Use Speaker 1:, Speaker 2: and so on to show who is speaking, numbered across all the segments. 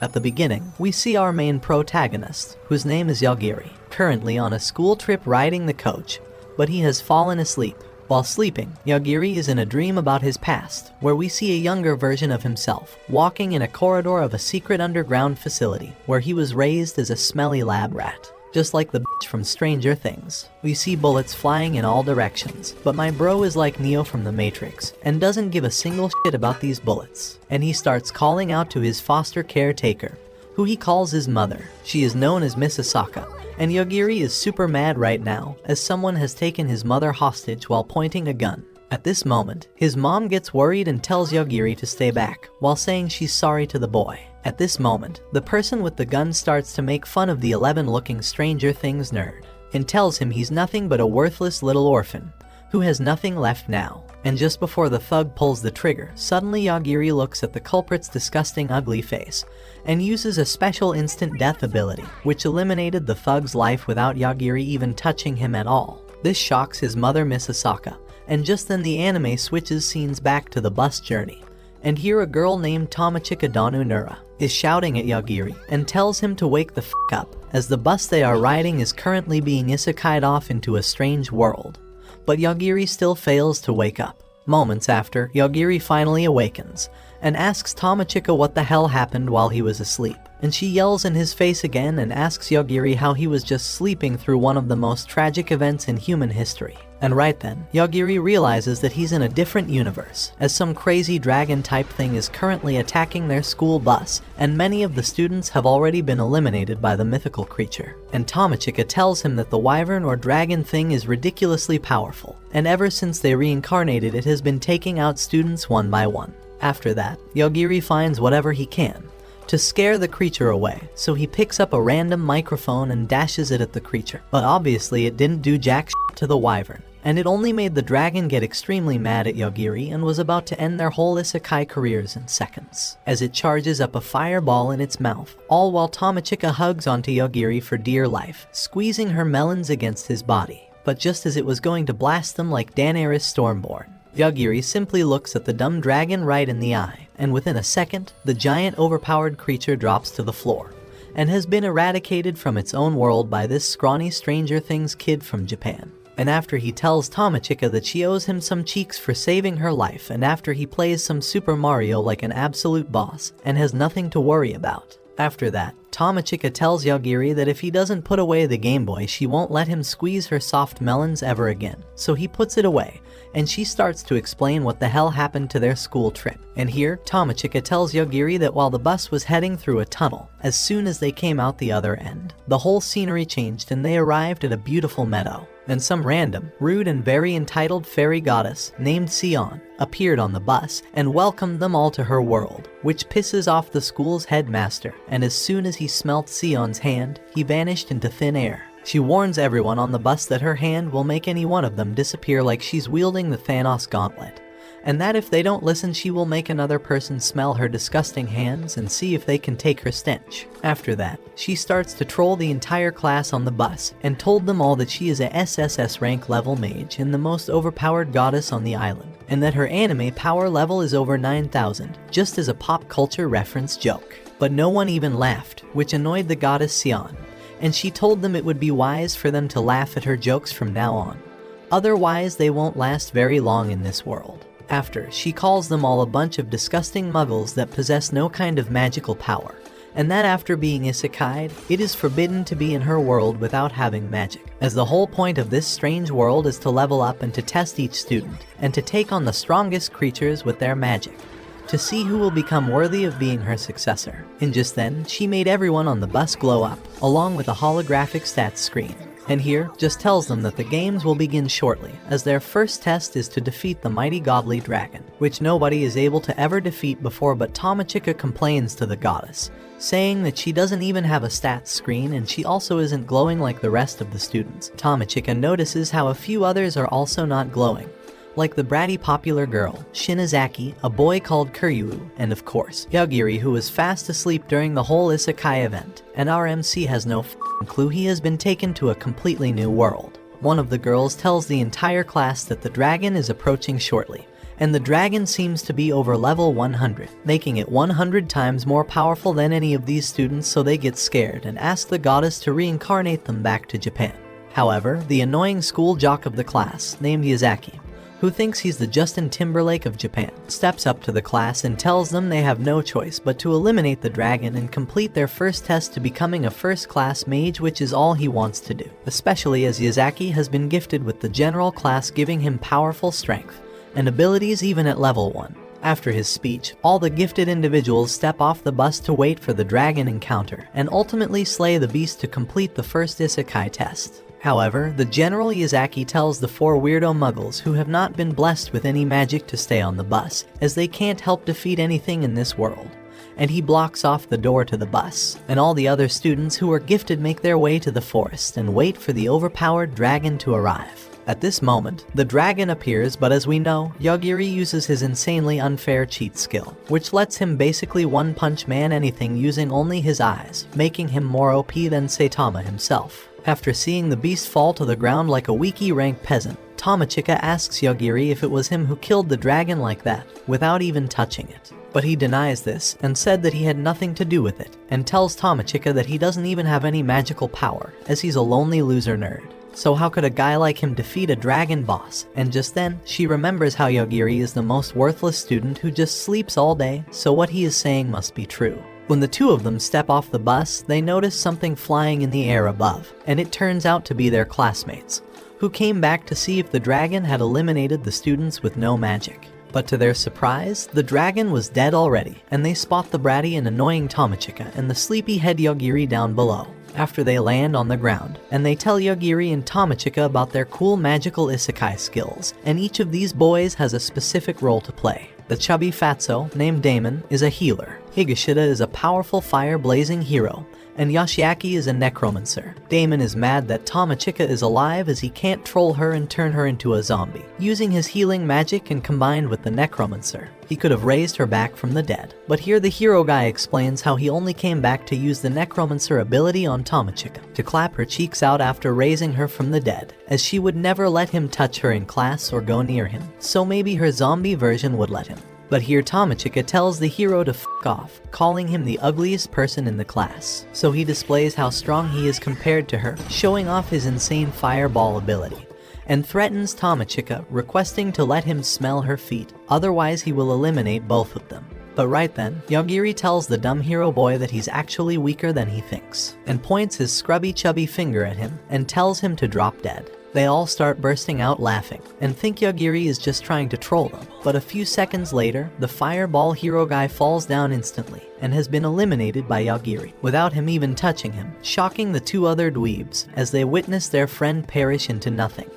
Speaker 1: At the beginning, we see our main protagonist, whose name is Yagiri, currently on a school trip riding the coach, but he has fallen asleep. While sleeping, Yagiri is in a dream about his past, where we see a younger version of himself, walking in a corridor of a secret underground facility, where he was raised as a smelly lab rat. Just like the bitch from Stranger Things. We see bullets flying in all directions, but my bro is like Neo from the Matrix, and doesn't give a single shit about these bullets. And he starts calling out to his foster caretaker, who he calls his mother. She is known as Miss Asaka, and Yagiri is super mad right now, as someone has taken his mother hostage while pointing a gun. At this moment, his mom gets worried and tells Yagiri to stay back, while saying she's sorry to the boy. At this moment, the person with the gun starts to make fun of the 11-looking Stranger Things nerd, and tells him he's nothing but a worthless little orphan, who has nothing left now. And just before the thug pulls the trigger, suddenly Yagiri looks at the culprit's disgusting ugly face, and uses a special instant death ability, which eliminated the thug's life without Yagiri even touching him at all. This shocks his mother Miss Asaka, and just then the anime switches scenes back to the bus journey. And here a girl named Tomochika Donunura is shouting at Yagiri and tells him to wake the f*** up, as the bus they are riding is currently being isekai'd off into a strange world. But Yagiri still fails to wake up. Moments after, Yagiri finally awakens, and asks Tomochika what the hell happened while he was asleep. And she yells in his face again and asks Yagiri how he was just sleeping through one of the most tragic events in human history. And right then, Yagiri realizes that he's in a different universe, as some crazy dragon-type thing is currently attacking their school bus, and many of the students have already been eliminated by the mythical creature. And Tomochika tells him that the wyvern or dragon thing is ridiculously powerful, and ever since they reincarnated it has been taking out students one by one. After that, Yagiri finds whatever he can to scare the creature away, so he picks up a random microphone and dashes it at the creature. But obviously it didn't do jack shit to the wyvern, and it only made the dragon get extremely mad at Yagiri and was about to end their whole isekai careers in seconds, as it charges up a fireball in its mouth, all while Tomochika hugs onto Yagiri for dear life, squeezing her melons against his body. But just as it was going to blast them like Daenerys Stormborn, Yagiri simply looks at the dumb dragon right in the eye, and within a second, the giant overpowered creature drops to the floor, and has been eradicated from its own world by this scrawny Stranger Things kid from Japan. And after he tells Tomochika that she owes him some cheeks for saving her life, and after he plays some Super Mario like an absolute boss, and has nothing to worry about. After that, Tomochika tells Yagiri that if he doesn't put away the Game Boy, she won't let him squeeze her soft melons ever again. So he puts it away, and she starts to explain what the hell happened to their school trip. And here, Tomochika tells Yagiri that while the bus was heading through a tunnel, as soon as they came out the other end, the whole scenery changed and they arrived at a beautiful meadow. And some random, rude and very entitled fairy goddess named Sion appeared on the bus and welcomed them all to her world, which pisses off the school's headmaster, and as soon as he smelt Sion's hand, he vanished into thin air. She warns everyone on the bus that her hand will make any one of them disappear like she's wielding the Thanos gauntlet, and that if they don't listen she will make another person smell her disgusting hands and see if they can take her stench. After that, she starts to troll the entire class on the bus and told them all that she is a SSS rank level mage and the most overpowered goddess on the island, and that her anime power level is over 9,000, just as a pop culture reference joke. But no one even laughed, which annoyed the goddess Sion, and she told them it would be wise for them to laugh at her jokes from now on. Otherwise, they won't last very long in this world. After, she calls them all a bunch of disgusting muggles that possess no kind of magical power, and that after being isekai'd, it is forbidden to be in her world without having magic, as the whole point of this strange world is to level up and to test each student, and to take on the strongest creatures with their magic, to see who will become worthy of being her successor. And just then, she made everyone on the bus glow up, along with a holographic stats screen. And here, just tells them that the games will begin shortly, as their first test is to defeat the mighty godly dragon, which nobody is able to ever defeat before. But Tomochika complains to the goddess, saying that she doesn't even have a stats screen and she also isn't glowing like the rest of the students. Tomochika notices how a few others are also not glowing, like the bratty popular girl, Shinazaki, a boy called Kuryu, and of course, Yagiri, who was fast asleep during the whole isekai event, and our MC has no clue he has been taken to a completely new world. One of the girls tells the entire class that the dragon is approaching shortly, and the dragon seems to be over level 100, making it 100 times more powerful than any of these students, so they get scared and ask the goddess to reincarnate them back to Japan. However, the annoying school jock of the class, named Yazaki, who thinks he's the Justin Timberlake of Japan, steps up to the class and tells them they have no choice but to eliminate the dragon and complete their first test to becoming a first-class mage, which is all he wants to do, especially as Yazaki has been gifted with the general class giving him powerful strength and abilities even at level 1. After his speech, all the gifted individuals step off the bus to wait for the dragon encounter and ultimately slay the beast to complete the first isekai test. However, the General Yazaki tells the 4 weirdo muggles who have not been blessed with any magic to stay on the bus, as they can't help defeat anything in this world. And he blocks off the door to the bus, and all the other students who are gifted make their way to the forest and wait for the overpowered dragon to arrive. At this moment, the dragon appears, but as we know, Yagiri uses his insanely unfair cheat skill, which lets him basically one-punch man anything using only his eyes, making him more OP than Saitama himself. After seeing the beast fall to the ground like a Wiki-rank peasant, Tamachika asks Yagiri if it was him who killed the dragon like that, without even touching it. But he denies this, and said that he had nothing to do with it, and tells Tamachika that he doesn't even have any magical power, as he's a lonely loser nerd. So how could a guy like him defeat a dragon boss? And just then, she remembers how Yagiri is the most worthless student who just sleeps all day, so what he is saying must be true. When the two of them step off the bus, they notice something flying in the air above, and it turns out to be their classmates, who came back to see if the dragon had eliminated the students with no magic. But to their surprise, the dragon was dead already, and they spot the bratty and annoying Tamachika and the sleepy-head Yagiri down below. After they land on the ground, and they tell Yagiri and Tamachika about their cool magical isekai skills, and each of these boys has a specific role to play. The chubby fatso, named Damon, is a healer. Higashida is a powerful fire-blazing hero, and Yoshiaki is a necromancer. Damon is mad that Tamachika is alive as he can't troll her and turn her into a zombie. Using his healing magic and combined with the necromancer, he could have raised her back from the dead. But here the hero guy explains how he only came back to use the necromancer ability on Tamachika, to clap her cheeks out after raising her from the dead, as she would never let him touch her in class or go near him, so maybe her zombie version would let him. But here Tamachika tells the hero to f*** off, calling him the ugliest person in the class. So he displays how strong he is compared to her, showing off his insane fireball ability, and threatens Tamachika, requesting to let him smell her feet, otherwise he will eliminate both of them. But right then, Yagiri tells the dumb hero boy that he's actually weaker than he thinks, and points his scrubby chubby finger at him, and tells him to drop dead. They all start bursting out laughing, and think Yagiri is just trying to troll them. But a few seconds later, the fireball hero guy falls down instantly, and has been eliminated by Yagiri, without him even touching him, shocking the 2 other dweebs, as they witness their friend perish into nothing.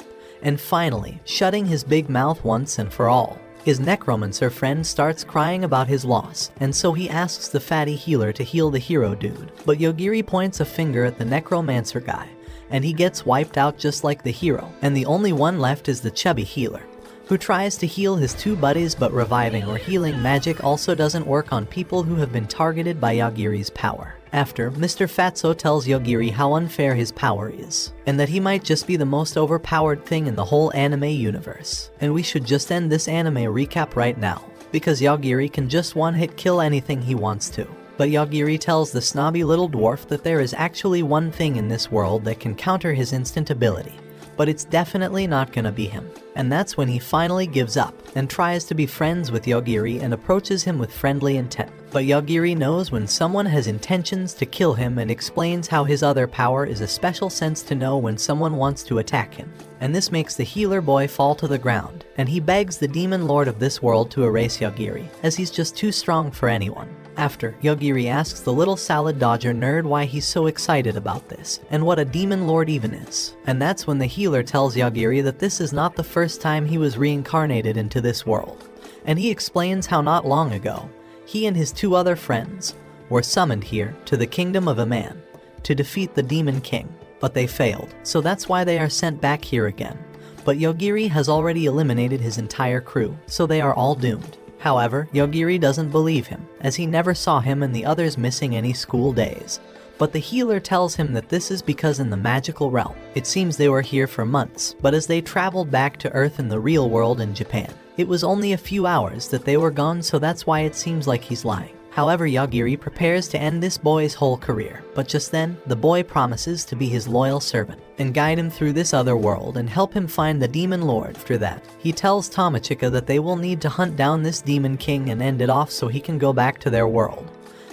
Speaker 1: And finally, shutting his big mouth once and for all. His necromancer friend starts crying about his loss, and so he asks the fatty healer to heal the hero dude. But Yagiri points a finger at the necromancer guy, and he gets wiped out just like the hero, and the only one left is the chubby healer, who tries to heal his 2 buddies, but reviving or healing magic also doesn't work on people who have been targeted by Yagiri's power. After, Mr. Fatso tells Yagiri how unfair his power is, and that he might just be the most overpowered thing in the whole anime universe. And we should just end this anime recap right now, because Yagiri can just one-hit kill anything he wants to. But Yagiri tells the snobby little dwarf that there is actually one thing in this world that can counter his instant ability, but it's definitely not gonna be him. And that's when he finally gives up, and tries to be friends with Yagiri and approaches him with friendly intent. But Yagiri knows when someone has intentions to kill him, and explains how his other power is a special sense to know when someone wants to attack him. And this makes the healer boy fall to the ground, and he begs the demon lord of this world to erase Yagiri, as he's just too strong for anyone. After, Yagiri asks the little salad dodger nerd why he's so excited about this, and what a demon lord even is. And that's when the healer tells Yagiri that this is not the first time he was reincarnated into this world. And he explains how not long ago, he and his 2 other friends were summoned here to the kingdom of a man to defeat the demon king, but they failed, so that's why they are sent back here again. But Yagiri has already eliminated his entire crew, so they are all doomed. However, Yagiri doesn't believe him, as he never saw him and the others missing any school days. But the healer tells him that this is because in the magical realm, it seems they were here for months, but as they traveled back to Earth in the real world in Japan, It was only a few hours that they were gone, so that's why it seems like he's lying. However, Yagiri prepares to end this boy's whole career, but just then, the boy promises to be his loyal servant and guide him through this other world and help him find the demon lord. After that, he tells Tomochika that they will need to hunt down this demon king and end it off so he can go back to their world,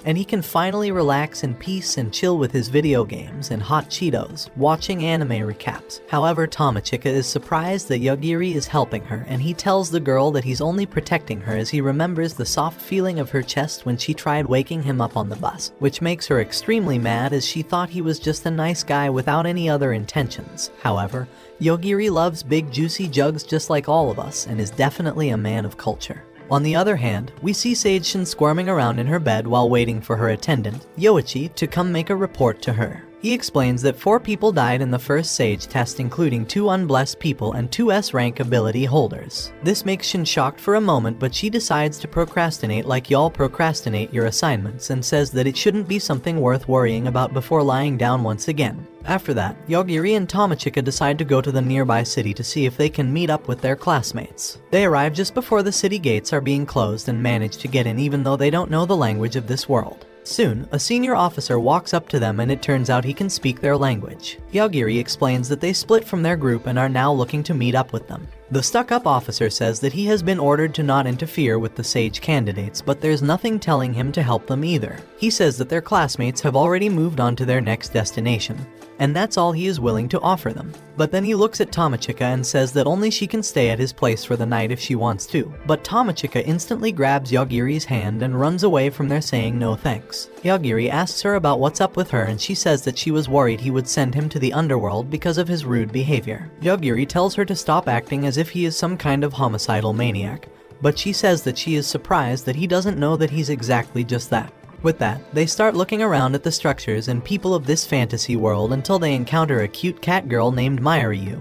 Speaker 1: and he can finally relax in peace and chill with his video games and hot Cheetos, watching anime recaps. However, Tomochika is surprised that Yagiri is helping her, and he tells the girl that he's only protecting her as he remembers the soft feeling of her chest when she tried waking him up on the bus, which makes her extremely mad as she thought he was just a nice guy without any other intentions. However, Yagiri loves big juicy jugs just like all of us and is definitely a man of culture. On the other hand, we see Sage-shin squirming around in her bed while waiting for her attendant, Yoichi, to come make a report to her. He explains that 4 people died in the first Sage test, including 2 unblessed people and 2 S-rank ability holders. This makes Shin shocked for a moment, but she decides to procrastinate like y'all procrastinate your assignments and says that it shouldn't be something worth worrying about before lying down once again. After that, Yagiri and Tomochika decide to go to the nearby city to see if they can meet up with their classmates. They arrive just before the city gates are being closed and manage to get in even though they don't know the language of this world. Soon, a senior officer walks up to them and it turns out he can speak their language. Yagiri explains that they split from their group and are now looking to meet up with them. The stuck-up officer says that he has been ordered to not interfere with the Sage candidates, but there's nothing telling him to help them either. He says that their classmates have already moved on to their next destination, and that's all he is willing to offer them. But then he looks at Tomochika and says that only she can stay at his place for the night if she wants to. But Tomochika instantly grabs Yagiri's hand and runs away from there saying no thanks. Yagiri asks her about what's up with her and she says that she was worried he would send him to the underworld because of his rude behavior. Yagiri tells her to stop acting as if he is some kind of homicidal maniac, but she says that she is surprised that he doesn't know that he's exactly just that. With that, they start looking around at the structures and people of this fantasy world until they encounter a cute cat girl named Mayuryu,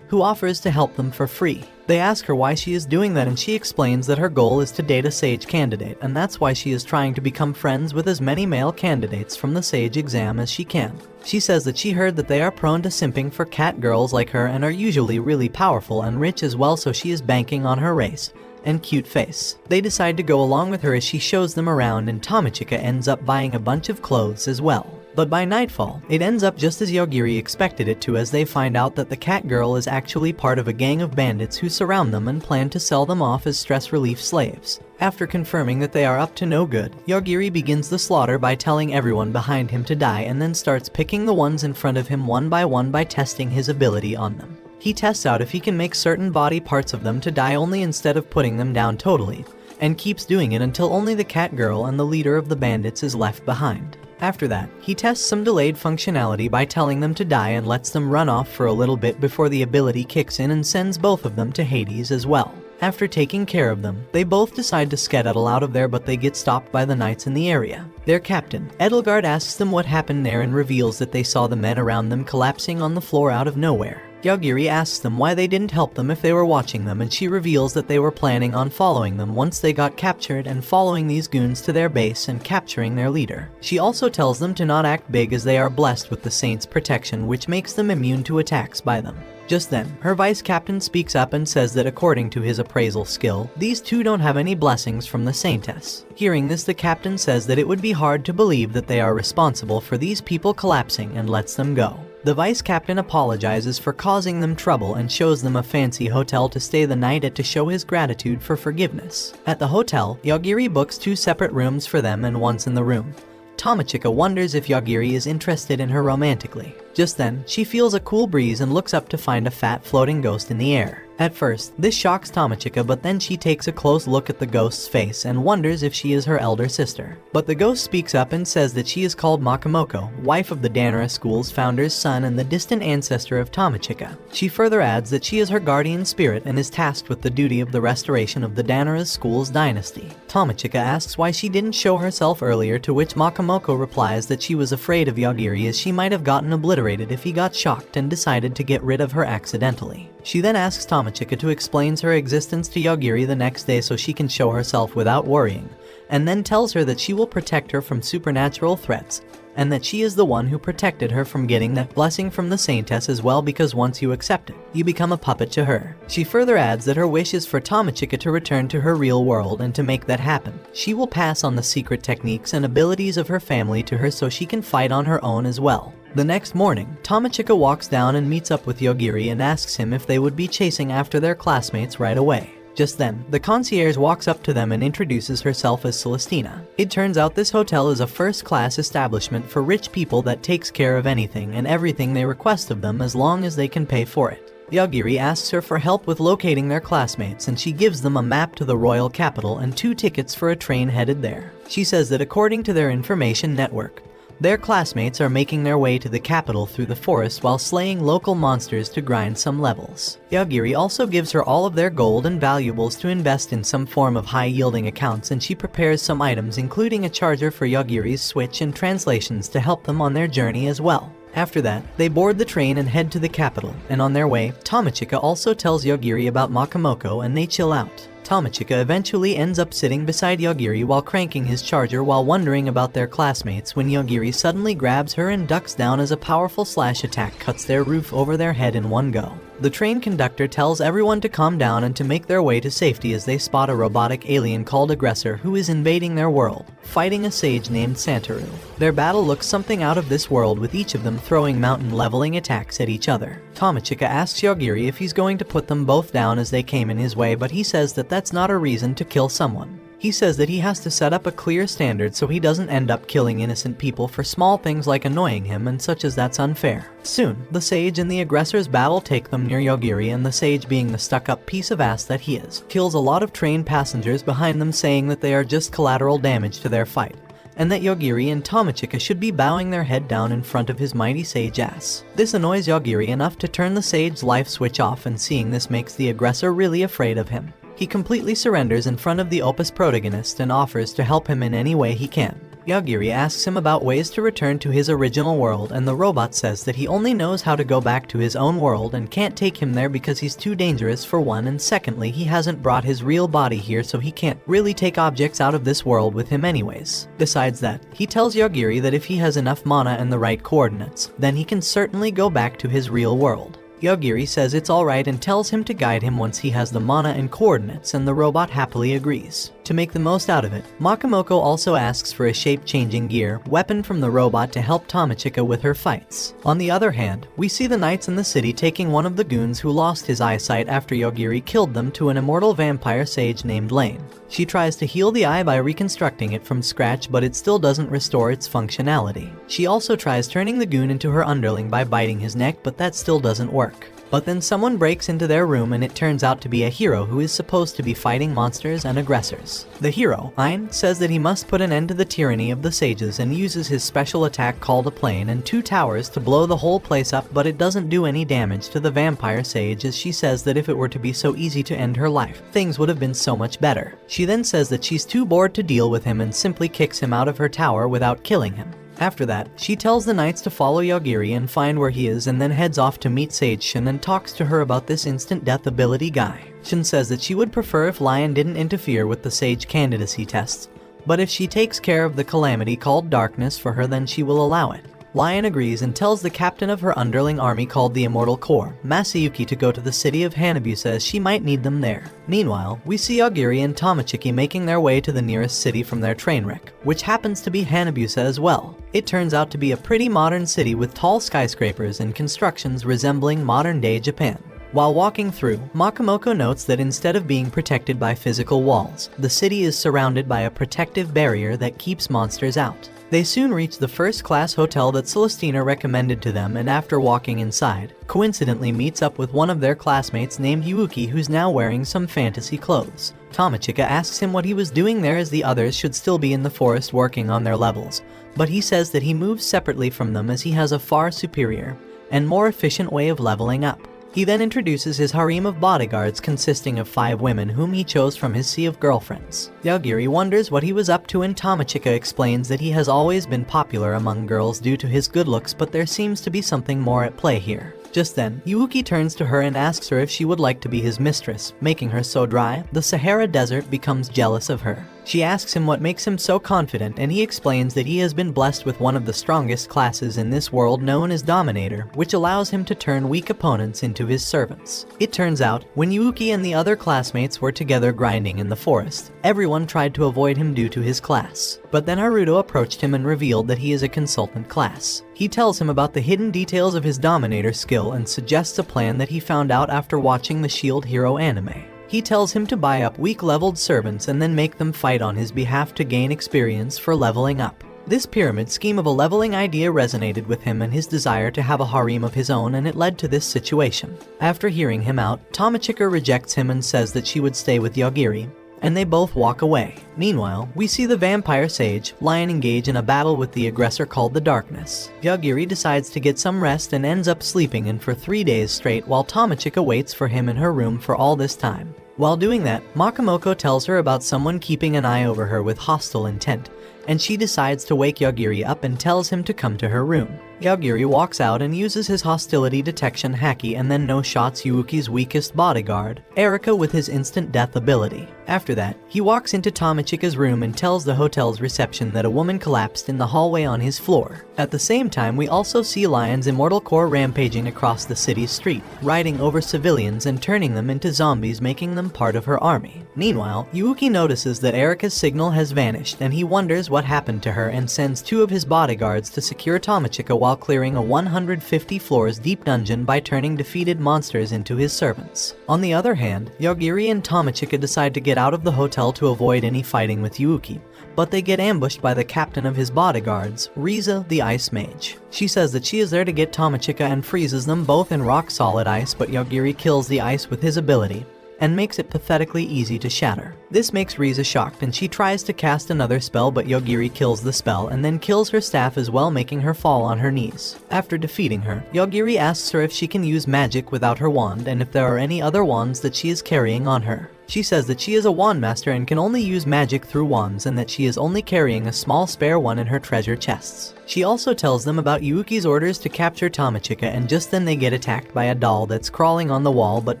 Speaker 1: who offers to help them for free. They ask her why she is doing that and she explains that her goal is to date a Sage candidate, and that's why she is trying to become friends with as many male candidates from the Sage exam as she can. She says that she heard that they are prone to simping for cat girls like her and are usually really powerful and rich as well, so she is banking on her race and cute face. They decide to go along with her as she shows them around, and Tomochika ends up buying a bunch of clothes as well. But by nightfall, it ends up just as Yagiri expected it to, as they find out that the cat girl is actually part of a gang of bandits who surround them and plan to sell them off as stress relief slaves. After confirming that they are up to no good, Yagiri begins the slaughter by telling everyone behind him to die and then starts picking the ones in front of him one by testing his ability on them. He tests out if he can make certain body parts of them to die only instead of putting them down totally, and keeps doing it until only the cat girl and the leader of the bandits is left behind. After that, he tests some delayed functionality by telling them to die and lets them run off for a little bit before the ability kicks in and sends both of them to Hades as well. After taking care of them, they both decide to skedaddle out of there, but they get stopped by the knights in the area. Their captain, Edelgard, asks them what happened there and reveals that they saw the men around them collapsing on the floor out of nowhere. Yagiri asks them why they didn't help them if they were watching them, and she reveals that they were planning on following them once they got captured and following these goons to their base and capturing their leader. She also tells them to not act big as they are blessed with the Saints' protection, which makes them immune to attacks by them. Just then, her vice captain speaks up and says that according to his appraisal skill, these two don't have any blessings from the Saintess. Hearing this, the captain says that it would be hard to believe that they are responsible for these people collapsing and lets them go. The vice captain apologizes for causing them trouble and shows them a fancy hotel to stay the night at to show his gratitude for forgiveness. At the hotel, Yagiri books 2 separate rooms for them and once in the room. Tomochika wonders if Yagiri is interested in her romantically. Just then, she feels a cool breeze and looks up to find a fat floating ghost in the air. At first, this shocks Tomochika, but then she takes a close look at the ghost's face and wonders if she is her elder sister. But the ghost speaks up and says that she is called Makamoko, wife of the Danara School's founder's son and the distant ancestor of Tomochika. She further adds that she is her guardian spirit and is tasked with the duty of the restoration of the Danara School's dynasty. Tomochika asks why she didn't show herself earlier, to which Makamoko replies that she was afraid of Yagiri as she might have gotten obliterated if he got shocked and decided to get rid of her accidentally. She then asks Tomochika to explain her existence to Yagiri the next day so she can show herself without worrying, and then tells her that she will protect her from supernatural threats and that she is the one who protected her from getting that blessing from the Saintess as well, because once you accept it, you become a puppet to her. She further adds that her wish is for Tomochika to return to her real world, and to make that happen, she will pass on the secret techniques and abilities of her family to her so she can fight on her own as well. The next morning, Tomochika walks down and meets up with Yogiri and asks him if they would be chasing after their classmates right away. Just then, the concierge walks up to them and introduces herself as Celestina. It turns out this hotel is a first-class establishment for rich people that takes care of anything and everything they request of them as long as they can pay for it. Yagiri asks her for help with locating their classmates, and she gives them a map to the royal capital and 2 tickets for a train headed there. She says that according to their information network, their classmates are making their way to the capital through the forest while slaying local monsters to grind some levels. Yagiri also gives her all of their gold and valuables to invest in some form of high-yielding accounts, and she prepares some items including a charger for Yagiri's Switch and translations to help them on their journey as well. After that, they board the train and head to the capital, and on their way, Tomochika also tells Yagiri about Makamoko and they chill out. Tomochika eventually ends up sitting beside Yagiri while cranking his charger while wondering about their classmates when Yagiri suddenly grabs her and ducks down as a powerful slash attack cuts their roof over their head in one go. The train conductor tells everyone to calm down and to make their way to safety as they spot a robotic alien called Aggressor who is invading their world, fighting a sage named Santaru. Their battle looks something out of this world, with each of them throwing mountain leveling attacks at each other. Tomochika asks Yagiri if he's going to put them both down as they came in his way, but he says that that's not a reason to kill someone. He says that he has to set up a clear standard so he doesn't end up killing innocent people for small things like annoying him and such, as that's unfair. Soon, the sage and the aggressors battle take them near Yagiri, and the sage, being the stuck-up piece of ass that he is, kills a lot of train passengers behind them, saying that they are just collateral damage to their fight, and that Yagiri and Tomochika should be bowing their head down in front of his mighty sage ass. This annoys Yagiri enough to turn the sage life switch off, and seeing this makes the aggressor really afraid of him. He completely surrenders in front of the Opus protagonist and offers to help him in any way he can. Yagiri asks him about ways to return to his original world, and the robot says that he only knows how to go back to his own world and can't take him there because he's too dangerous for one, and secondly, he hasn't brought his real body here, so he can't really take objects out of this world with him anyways. Besides that, he tells Yagiri that if he has enough mana and the right coordinates, then he can certainly go back to his real world. Yagiri says it's alright and tells him to guide him once he has the mana and coordinates, and the robot happily agrees. To make the most out of it, Makamoko also asks for a shape-changing gear weapon from the robot to help Tomochika with her fights. On the other hand, we see the knights in the city taking one of the goons who lost his eyesight after Yagiri killed them to an immortal vampire sage named Lane. She tries to heal the eye by reconstructing it from scratch, but it still doesn't restore its functionality. She also tries turning the goon into her underling by biting his neck, but that still doesn't work. But then someone breaks into their room, and it turns out to be a hero who is supposed to be fighting monsters and aggressors. The hero, Ein, says that he must put an end to the tyranny of the sages and uses his special attack called a plane and 2 towers to blow the whole place up, but it doesn't do any damage to the vampire sage, as she says that if it were to be so easy to end her life, things would have been so much better. She then says that she's too bored to deal with him and simply kicks him out of her tower without killing him. After that, she tells the knights to follow Yagiri and find where he is, and then heads off to meet Sage Shin and talks to her about this instant death ability guy. Shin says that she would prefer if Lion didn't interfere with the sage candidacy tests, but if she takes care of the calamity called darkness for her, then she will allow it. Lion agrees and tells the captain of her underling army called the Immortal Corps, Masayuki, to go to the city of Hanabusa as she might need them there. Meanwhile, we see Yagiri and Tomochika making their way to the nearest city from their train wreck, which happens to be Hanabusa as well. It turns out to be a pretty modern city with tall skyscrapers and constructions resembling modern-day Japan. While walking through, Makamoko notes that instead of being protected by physical walls, the city is surrounded by a protective barrier that keeps monsters out. They soon reach the first-class hotel that Celestina recommended to them, and after walking inside, coincidentally meets up with one of their classmates named Yuuki, who's now wearing some fantasy clothes. Tomochika asks him what he was doing there, as the others should still be in the forest working on their levels, but he says that he moves separately from them as he has a far superior and more efficient way of leveling up. He then introduces his harem of bodyguards consisting of 5 women whom he chose from his sea of girlfriends. Yagiri wonders what he was up to, and Tomochika explains that he has always been popular among girls due to his good looks, but there seems to be something more at play here. Just then, Yuuki turns to her and asks her if she would like to be his mistress, making her so dry, the Sahara Desert becomes jealous of her. She asks him what makes him so confident, and he explains that he has been blessed with one of the strongest classes in this world known as Dominator, which allows him to turn weak opponents into his servants. It turns out, when Yuuki and the other classmates were together grinding in the forest, everyone tried to avoid him due to his class. But then Haruto approached him and revealed that he is a consultant class. He tells him about the hidden details of his Dominator skill and suggests a plan that he found out after watching the Shield Hero anime. He tells him to buy up weak-leveled servants and then make them fight on his behalf to gain experience for leveling up. This pyramid scheme of a leveling idea resonated with him and his desire to have a harem of his own, and it led to this situation. After hearing him out, Tomochika rejects him and says that she would stay with Yagiri, and they both walk away. Meanwhile, we see the vampire sage, Lion, engage in a battle with the aggressor called the Darkness. Yagiri decides to get some rest and ends up sleeping in for 3 days straight while Tomochika waits for him in her room for all this time. While doing that, Makamoko tells her about someone keeping an eye over her with hostile intent, and she decides to wake Yagiri up and tells him to come to her room. Yagiri walks out and uses his hostility detection haki and then no-shots Yuuki's weakest bodyguard, Erika, with his instant death ability. After that, he walks into Tomochika's room and tells the hotel's reception that a woman collapsed in the hallway on his floor. At the same time, we also see Lion's Immortal Core rampaging across the city's street, riding over civilians and turning them into zombies, making them part of her army. Meanwhile, Yuuki notices that Erika's signal has vanished and he wonders what happened to her and sends 2 of his bodyguards to secure Tomochika while clearing a 150 floors deep dungeon by turning defeated monsters into his servants. On the other hand, Yagiri and Tomochika decide to get out of the hotel to avoid any fighting with Yuuki, but they get ambushed by the captain of his bodyguards, Riza the Ice Mage. She says that she is there to get Tomochika and freezes them both in rock-solid ice, but Yagiri kills the ice with his ability and makes it pathetically easy to shatter. This makes Riza shocked and she tries to cast another spell, but Yagiri kills the spell and then kills her staff as well, making her fall on her knees. After defeating her, Yagiri asks her if she can use magic without her wand and if there are any other wands that she is carrying on her. She says that she is a wand master and can only use magic through wands and that she is only carrying a small spare one in her treasure chests. She also tells them about Yuuki's orders to capture Tomochika, and just then they get attacked by a doll that's crawling on the wall, but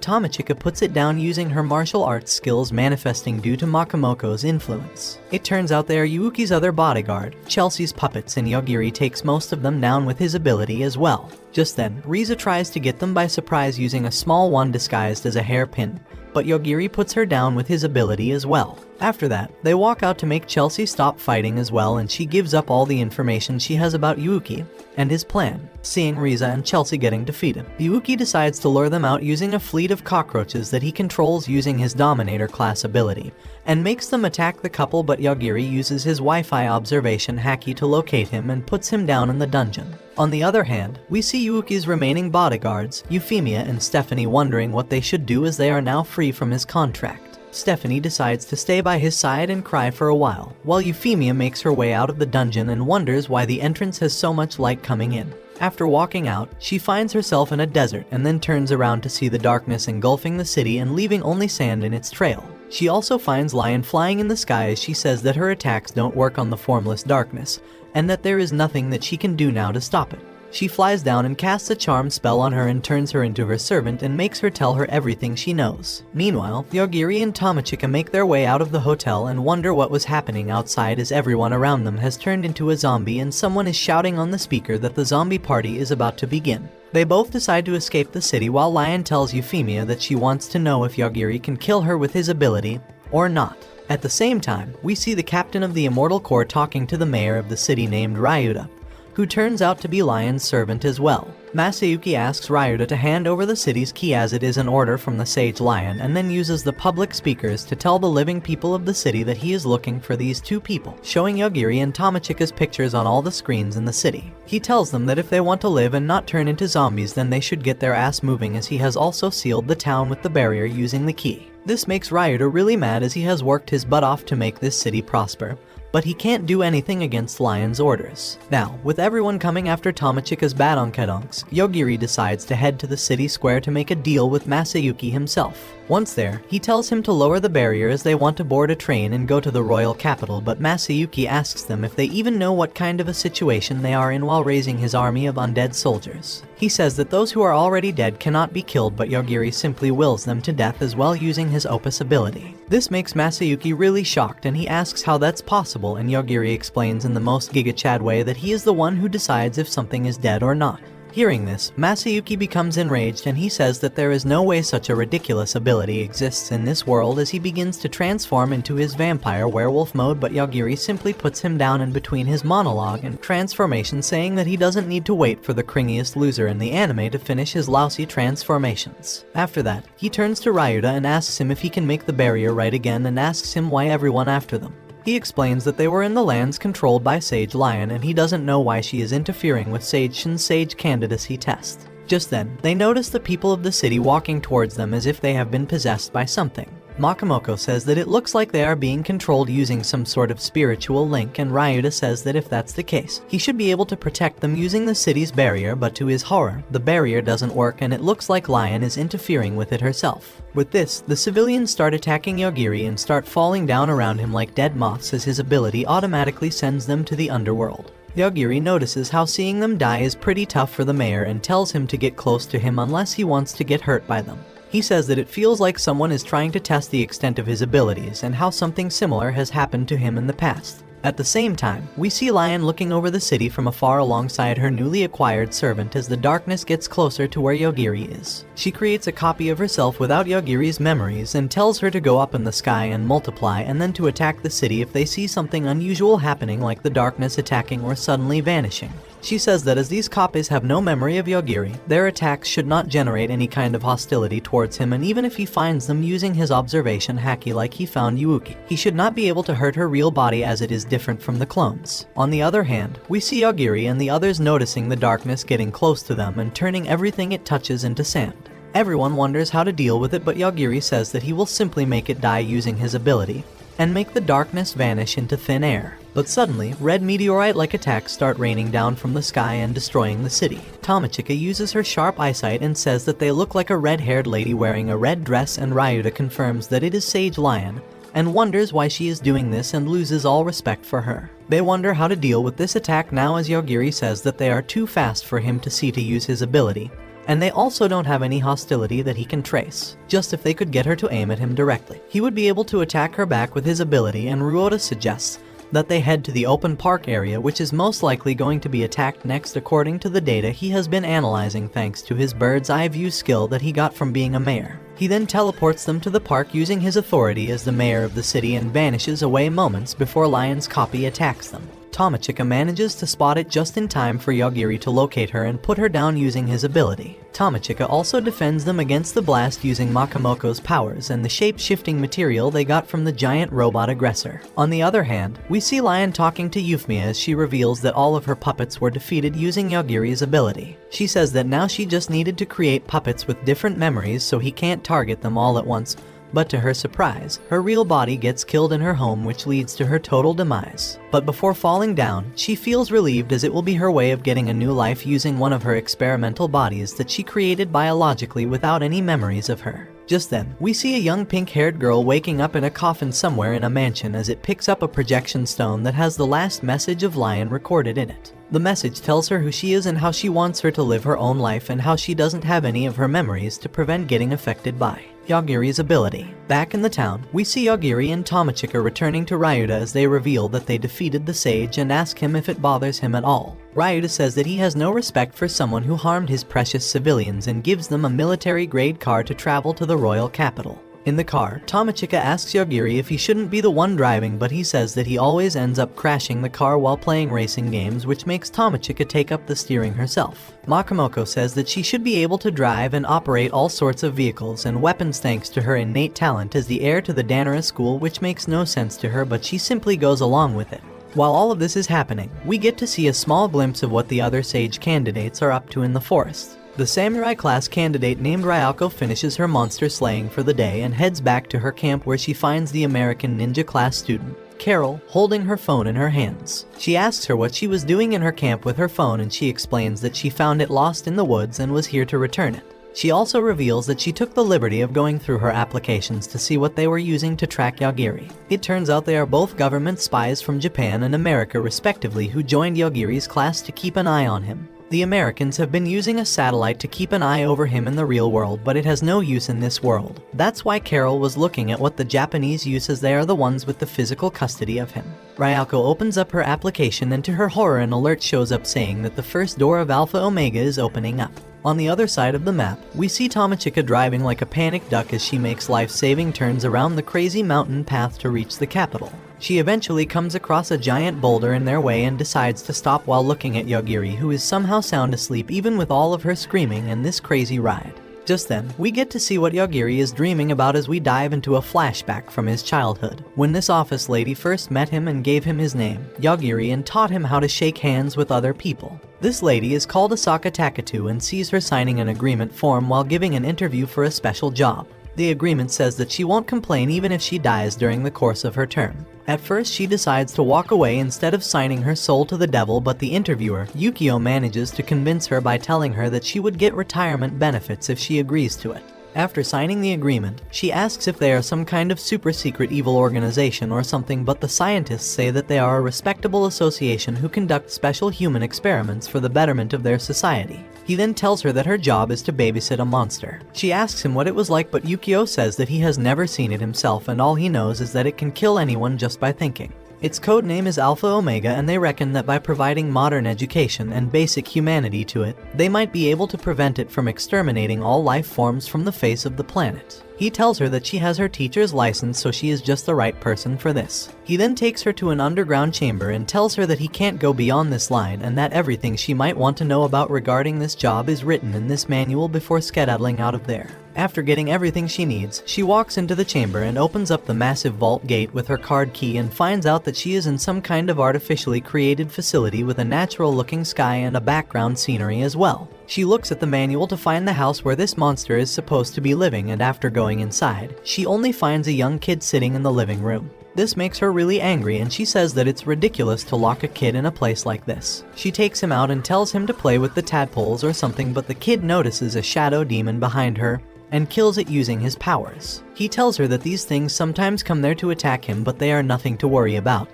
Speaker 1: Tomochika puts it down using her martial arts skills manifesting due to Makamoko's influence. It turns out they are Yuuki's other bodyguard, Chelsea's puppets, and Yagiri takes most of them down with his ability as well. Just then, Riza tries to get them by surprise using a small wand disguised as a hairpin, but Yagiri puts her down with his ability as well. After that, they walk out to make Chelsea stop fighting as well, and she gives up all the information she has about Yuuki and his plan. Seeing Riza and Chelsea getting defeated, Yuuki decides to lure them out using a fleet of cockroaches that he controls using his Dominator class ability, and makes them attack the couple, but Yagiri uses his Wi-Fi observation haki to locate him and puts him down in the dungeon. On the other hand, we see Yuuki's remaining bodyguards, Euphemia and Stephanie, wondering what they should do as they are now free from his contract. Stephanie decides to stay by his side and cry for a while Euphemia makes her way out of the dungeon and wonders why the entrance has so much light coming in. After walking out, she finds herself in a desert and then turns around to see the darkness engulfing the city and leaving only sand in its trail. She also finds Lion flying in the sky as she says that her attacks don't work on the formless darkness, and that there is nothing that she can do now to stop it. She flies down and casts a charm spell on her and turns her into her servant and makes her tell her everything she knows. Meanwhile, Yagiri and Tomochika make their way out of the hotel and wonder what was happening outside as everyone around them has turned into a zombie and someone is shouting on the speaker that the zombie party is about to begin. They both decide to escape the city while Lion tells Euphemia that she wants to know if Yagiri can kill her with his ability or not. At the same time, we see the captain of the Immortal Core talking to the mayor of the city named Ryuta, who turns out to be Lion's servant as well. Masayuki asks Ryuta to hand over the city's key as it is an order from the Sage Lion, and then uses the public speakers to tell the living people of the city that he is looking for these 2 people, showing Yagiri and Tomochika's pictures on all the screens in the city. He tells them that if they want to live and not turn into zombies, then they should get their ass moving, as he has also sealed the town with the barrier using the key. This makes Ryuta really mad as he has worked his butt off to make this city prosper, but he can't do anything against Lion's orders. Now, with everyone coming after Tomochika's Badonkadonks, Yogiri decides to head to the city square to make a deal with Masayuki himself. Once there, he tells him to lower the barrier as they want to board a train and go to the royal capital, but Masayuki asks them if they even know what kind of a situation they are in while raising his army of undead soldiers. He says that those who are already dead cannot be killed, but Yogiri simply wills them to death as well using his Opus ability. This makes Masayuki really shocked, and he asks how that's possible, and Yogiri explains in the most Giga Chad way that he is the one who decides if something is dead or not. Hearing this, Masayuki becomes enraged, and he says that there is no way such a ridiculous ability exists in this world as he begins to transform into his vampire werewolf mode, but Yogiri simply puts him down in between his monologue and transformation, saying that he doesn't need to wait for the cringiest loser in the anime to finish his lousy transformations. After that, he turns to Ryuta and asks him if he can make the barrier right again and asks him why everyone after them. He explains that they were in the lands controlled by Sage Lion, and he doesn't know why she is interfering with Sage Shin's Sage candidacy test. Just then, they notice the people of the city walking towards them as if they have been possessed by something. Makamoko says that it looks like they are being controlled using some sort of spiritual link, and Ryuta says that if that's the case, he should be able to protect them using the city's barrier, but to his horror, the barrier doesn't work and it looks like Lion is interfering with it herself. With this, the civilians start attacking Yogiri and start falling down around him like dead moths as his ability automatically sends them to the underworld. Yogiri notices how seeing them die is pretty tough for the mayor and tells him to get close to him unless he wants to get hurt by them. He says that it feels like someone is trying to test the extent of his abilities and how something similar has happened to him in the past. At the same time, we see Lion looking over the city from afar alongside her newly acquired servant as the darkness gets closer to where Yogiri is. She creates a copy of herself without Yogiri's memories and tells her to go up in the sky and multiply, and then to attack the city if they see something unusual happening like the darkness attacking or suddenly vanishing. She says that as these copies have no memory of Yogiri, their attacks should not generate any kind of hostility towards him, and even if he finds them using his observation haki like he found Yuuki, he should not be able to hurt her real body as it is different from the clones. On the other hand, we see Yogiri and the others noticing the darkness getting close to them and turning everything it touches into sand. Everyone wonders how to deal with it, but Yogiri says that he will simply make it die using his ability and make the darkness vanish into thin air. But suddenly, red meteorite-like attacks start raining down from the sky and destroying the city. Tomochika uses her sharp eyesight and says that they look like a red-haired lady wearing a red dress, and Ryuta confirms that it is Sage Lion and wonders why she is doing this and loses all respect for her. They wonder how to deal with this attack now as Yogiri says that they are too fast for him to see to use his ability, and they also don't have any hostility that he can trace. Just if they could get her to aim at him directly, he would be able to attack her back with his ability, and Ryuta suggests that they head to the open park area, which is most likely going to be attacked next according to the data he has been analyzing thanks to his bird's eye view skill that he got from being a mayor. He then teleports them to the park using his authority as the mayor of the city and vanishes away moments before Lion's copy attacks them. Tomochika manages to spot it just in time for Yogiri to locate her and put her down using his ability. Tomochika also defends them against the blast using Makamoko's powers and the shape-shifting material they got from the giant robot aggressor. On the other hand, we see Lion talking to Euphemia as she reveals that all of her puppets were defeated using Yogiri's ability. She says that now she just needed to create puppets with different memories so he can't target them all at once, but to her surprise, her real body gets killed in her home, which leads to her total demise. But before falling down, she feels relieved as it will be her way of getting a new life using one of her experimental bodies that she created biologically without any memories of her. Just then, we see a young pink-haired girl waking up in a coffin somewhere in a mansion as it picks up a projection stone that has the last message of Lion recorded in it. The message tells her who she is and how she wants her to live her own life and how she doesn't have any of her memories to prevent getting affected by Yogiri's ability. Back in the town, we see Yogiri and Tomochika returning to Ryuta as they reveal that they defeated the sage and ask him if it bothers him at all. Ryuta says that he has no respect for someone who harmed his precious civilians and gives them a military-grade car to travel to the royal capital. In the car, Tomochika asks Yogiri if he shouldn't be the one driving, but he says that he always ends up crashing the car while playing racing games, which makes Tomochika take up the steering herself. Makamoko says that she should be able to drive and operate all sorts of vehicles and weapons thanks to her innate talent as the heir to the Danara school, which makes no sense to her, but she simply goes along with it. While all of this is happening, we get to see a small glimpse of what the other sage candidates are up to in the forest. The samurai class candidate named Ryako finishes her monster slaying for the day and heads back to her camp where she finds the American ninja class student, Carol, holding her phone in her hands. She asks her what she was doing in her camp with her phone, and she explains that she found it lost in the woods and was here to return it. She also reveals that she took the liberty of going through her applications to see what they were using to track Yagiri. It turns out they are both government spies from Japan and America respectively who joined Yagiri's class to keep an eye on him. The Americans have been using a satellite to keep an eye over him in the real world, but it has no use in this world. That's why Carol was looking at what the Japanese use, as they are the ones with the physical custody of him. Ryoko opens up her application, and to her horror an alert shows up saying that the first door of Alpha Omega is opening up. On the other side of the map, we see Tomochika driving like a panicked duck as she makes life-saving turns around the crazy mountain path to reach the capital. She eventually comes across a giant boulder in their way and decides to stop while looking at Yagiri, who is somehow sound asleep even with all of her screaming and this crazy ride. Just then, we get to see what Yagiri is dreaming about as we dive into a flashback from his childhood, when this office lady first met him and gave him his name, Yagiri, and taught him how to shake hands with other people. This lady is called Asaka Takatu and sees her signing an agreement form while giving an interview for a special job. The agreement says that she won't complain even if she dies during the course of her term. At first, she decides to walk away instead of signing her soul to the devil, but the interviewer, Yukio, manages to convince her by telling her that she would get retirement benefits if she agrees to it. After signing the agreement, she asks if they are some kind of super secret evil organization or something, but the scientists say that they are a respectable association who conduct special human experiments for the betterment of their society. He then tells her that her job is to babysit a monster. She asks him what it was like, but Yukio says that he has never seen it himself and all he knows is that it can kill anyone just by thinking. Its code name is Alpha Omega, and they reckon that by providing modern education and basic humanity to it, they might be able to prevent it from exterminating all life forms from the face of the planet. He tells her that she has her teacher's license, so she is just the right person for this. He then takes her to an underground chamber and tells her that he can't go beyond this line and that everything she might want to know about regarding this job is written in this manual before skedaddling out of there. After getting everything she needs, she walks into the chamber and opens up the massive vault gate with her card key and finds out that she is in some kind of artificially created facility with a natural-looking sky and a background scenery as well. She looks at the manual to find the house where this monster is supposed to be living, and after going inside, she only finds a young kid sitting in the living room. This makes her really angry, and she says that it's ridiculous to lock a kid in a place like this. She takes him out and tells him to play with the tadpoles or something, but the kid notices a shadow demon behind her and kills it using his powers. He tells her that these things sometimes come there to attack him, but they are nothing to worry about.